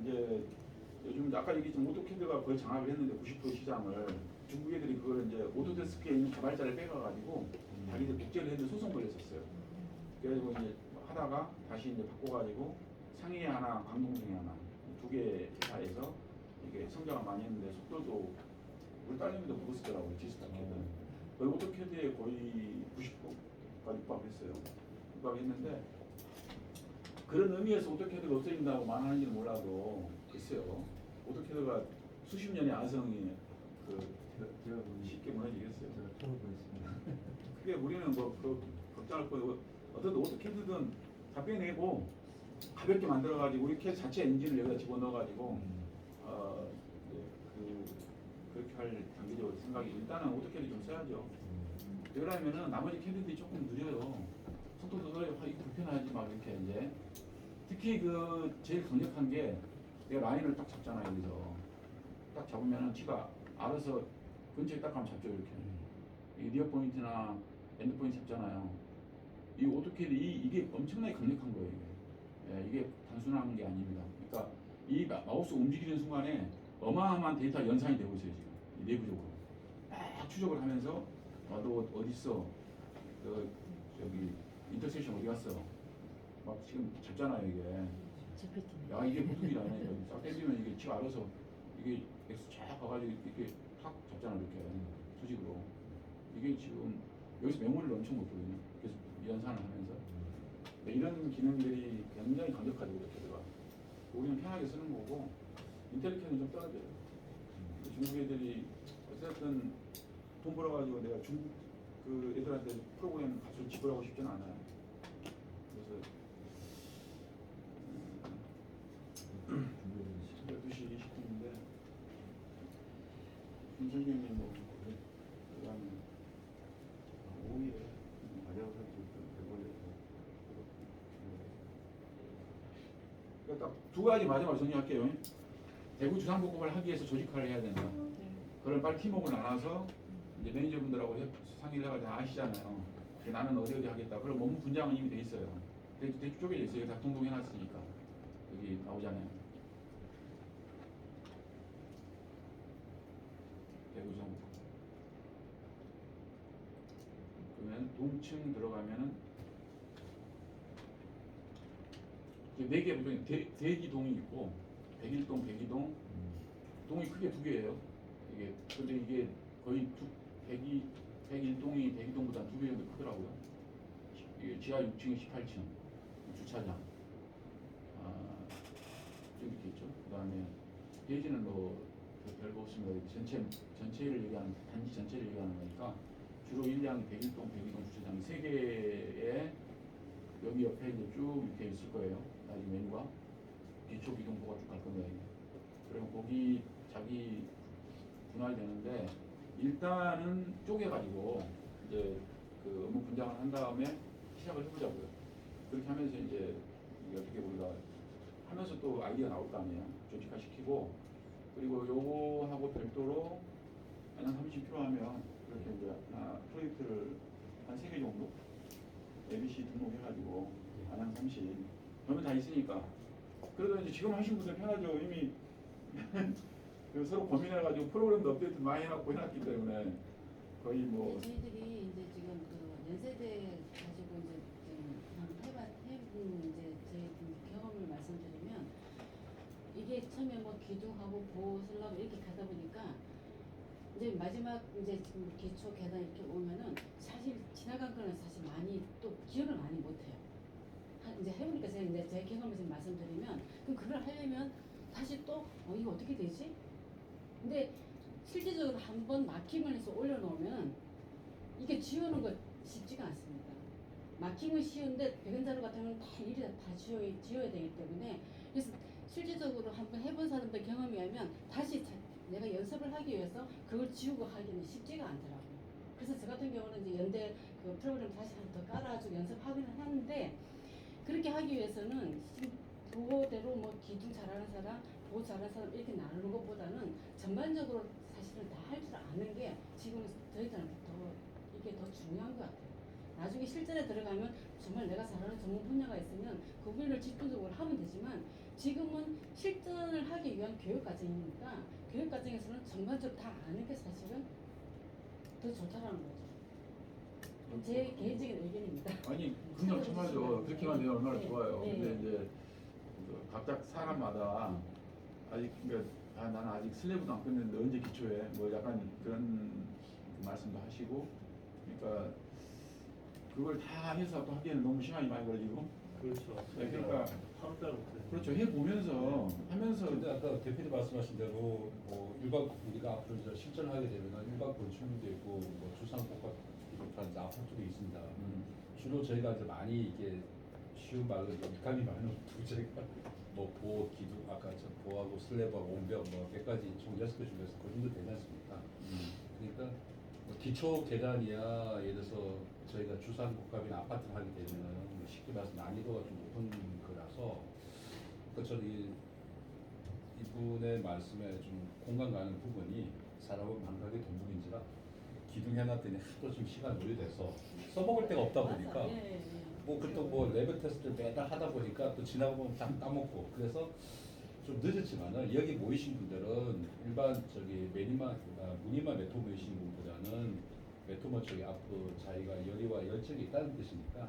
이제 요즘 아까 얘기했지만 오토캐드가 거의 장악을 했는데 90% 시장을 중국 애들이 그걸 이제 오토데스크에 있는 개발자를 빼가가지고 자기들 국제를 했는데 소송 걸렸었어요. 그래서 이제 하다가 다시 이제 바꿔가지고 상해에 하나, 광동성에 하나 두 개 회사에서 이게 성장을 많이 했는데 속도도 우리 딸내미도 그거 쓰더라고요. 디스타캐드. 거의 오토캐드에 거의 90%가 육박했어요. 육박했는데 그런 의미에서 오토캐드가 없어진다고 말하는지는 몰라도 글쎄요. 오토캐드가 수십 년의 아성이 제가 쉽게 무너지겠어요. 제가 풀어보겠습니다. 크게 우리는 뭐 걱정할 거 어떤 오토캐드든 다 빼내고 가볍게 만들어가지고 우리 캐드 자체 엔진을 여기다 집어넣어가지고 그렇게 할 단계적으로 생각이 일단은 오토캐드 좀 써야죠. 그러면은 나머지 캐드들이 조금 느려요. 속도도 느려요. 이거 불편하지 막 이렇게 이제 특히 제일 강력한 게 내가 라인을 딱 잡잖아요. 여기서 딱 잡으면은 지가 알아서 근처에 딱 가면 잡죠 이렇게. 이 리어 포인트나 엔드 포인트 잡잖아요. 이 오토캐드 이게 엄청나게 강력한 거예요. 이게 단순한 게 아닙니다. 그러니까 이 마우스 움직이는 순간에 어마어마한 데이터 연산이 되고 있어요 지금 내부적으로. 막 추적을 하면서 너 어디 있어? 저기 인터섹션 어디 갔어? 막 지금 잡잖아요 이게. 야 이게 보통 일이 아니에요. 싹 땡기면 이게 지가 알아서 이게 X 쫙 가가지고 이렇게 탁 잡잖아요 이렇게 수직으로. 이게 지금 여기서 메모리를 엄청 먹거든요. 그래서 연산을 하면서 이런 기능들이 굉장히 강력하죠 오토캐드가. 우리는 편하게 쓰는 거고 인텔리캐드는 좀 떨어져요. 중국 애들이 어쨌든 돈 벌어가지고 내가 중국 그 애들한테 프로그램 값을 지불하고 싶지는 않아요. 그래서 12시 20분인데 김선생님 뭐 그다음에 5일에 안양사 쪽도 대본에서 그러니까 딱 두 가지 마지막으로 정리할게요. 대구 주상복합을 하기 위해서 조직화를 해야 된다. 그걸 빨리 팀워크를 나눠서 이제 매니저분들하고 상의를 해가지고 아시잖아요. 나는 어디 하겠다. 그럼 업무 분장은 이미 돼 있어요. 대충 쪼개져 있어요. 다 동동해놨으니까 여기 나오잖아요. 대구 주상복합. 그러면 동층 들어가면은 네 개 부동이 대기동이 있고 백일동, 백이동 동이 크게 두 개예요. 이게 근데 이게 거의 백일동이 대기동보다 2배 정도 크더라고요. 이게 지하 6층, 18층 주차장 좀 이렇게 있죠. 그다음에 대지는 뭐 별거 없습니다. 전체를 얘기하는 단지 전체를 얘기하는 거니까 주로 1량 백일동, 백이동 주차장 3개에 여기 옆에 이제 쭉 이렇게 있을 거예요. 나중에 메뉴가 기초 기동부가 쭉 갈 겁니다. 그러면 거기 자기 분할되는데 일단은 쪼개가지고 이제 그 업무 분장을 한 다음에 시작을 해보자고요. 그렇게 하면서 이제 이게 어떻게 우리가 하면서 또 아이디어 나올 거 아니에요. 조직화 시키고 그리고 요거하고 별도로 만약 30 필요하면 그렇게 이제 프로젝트를 한 3개 정도 ABC 등록해가지고 안양 30 보면 다 있으니까. 그래도 이제 지금 하신 분들 편하죠. 이미 그 서로 고민해가지고 프로그램도 업데이트 많이 해놨고 해놨기 때문에 거의 뭐 저희들이 이제 지금 그 연세대 가지고 이제 좀 해본 이제 저희 경험을 말씀드리면 이게 처음에 뭐 기둥하고 보호 슬라브 이렇게 가다 보니까 이제 마지막 이제 지금 기초 계단 이렇게 오면은 사실 지나간 거는 사실 많이 또 기억을 많이 못해요. 이제 해보니까 제가 이제 제 경험을 지금 말씀드리면 그럼 그걸 하려면 다시 또 이거 어떻게 되지? 근데 실질적으로 한번 마킹을 해서 올려놓으면 이게 지우는 거 쉽지가 않습니다. 마킹은 쉬운데 백은자루 같은 경우는 다 일이 다 지워야 되기 때문에 그래서 실질적으로 한번 해본 사람들 경험에 의하면 다시 내가 연습을 하기 위해서 그걸 지우고 하기는 쉽지가 않더라고요. 그래서 저 같은 경우는 이제 연대 그 프로그램 다시 한 번 더 깔아가지고 연습하기는 하는데 그렇게 하기 위해서는 그거대로 뭐 기둥 잘하는 사람, 보호 잘하는 사람 이렇게 나누는 것보다는 전반적으로 사실은 다 할 줄 아는 게 지금 저희들한테 더 이게 더 중요한 것 같아요. 나중에 실전에 들어가면 정말 내가 잘하는 전문 분야가 있으면 그 분야를 집중적으로 하면 되지만 지금은 실전을 하기 위한 교육 과정이니까 교육 과정에서는 전반적으로 다 아는 게 사실은 더 좋다라는 거죠. 제 개인적인 의견입니다. 아니 그냥 참하죠. 그렇게만 되면 얼마나 좋아요. 네. 근데 이제 그 각자 사람마다 아직 그러니까 나는 아직 슬래브도 안 끝냈는데 언제 기초해 뭐 약간 그런 말씀도 하시고 그러니까 그걸 다 해서 또 하기에는 너무 시간이 많이 걸리고 그렇죠. 네, 그러니까 하루짜리부터. 그렇죠. 해 보면서 하면서 근데 아까 대표님 말씀하신 대로 뭐 일반 우리가 앞으로 이제 실전을 하게 되면 일반 건축물도 있고 뭐 주상복합 비롯한 이제 아파트도 있습니다. 주로 저희가 이제 많이 이게 쉬운 말로 밑감이 많은 저희가 뭐 보호 기둥 아까 저 보호하고 슬래브하고 옹벽 뭐 몇 가지 총 6개 중에서 그 정도 되지 않습니까? 그러니까 뭐 기초 계단이야 예를 들어서 저희가 주상복합이나 아파트를 하게 되면 뭐 쉽게 말해서 난이도가 좀 높은 거라서 그 저기 이분의 말씀에 좀 공감 가는 부분이 사람은 감각의 동물인지라 기둥 해놨더니 하도 좀 시간 오래돼서 써먹을 데가 없다 보니까 맞아. 예, 예. 뭐 그또 뭐 레벨 테스트를 매달 하다 보니까 또 지나가면 다 까먹고 그래서 좀 늦었지만은 여기 모이신 분들은 일반 저기 무늬만 메토 모이신 분보다는 메토모 쪽에 앞으로 자기가 열의와 열정이 있다는 뜻이니까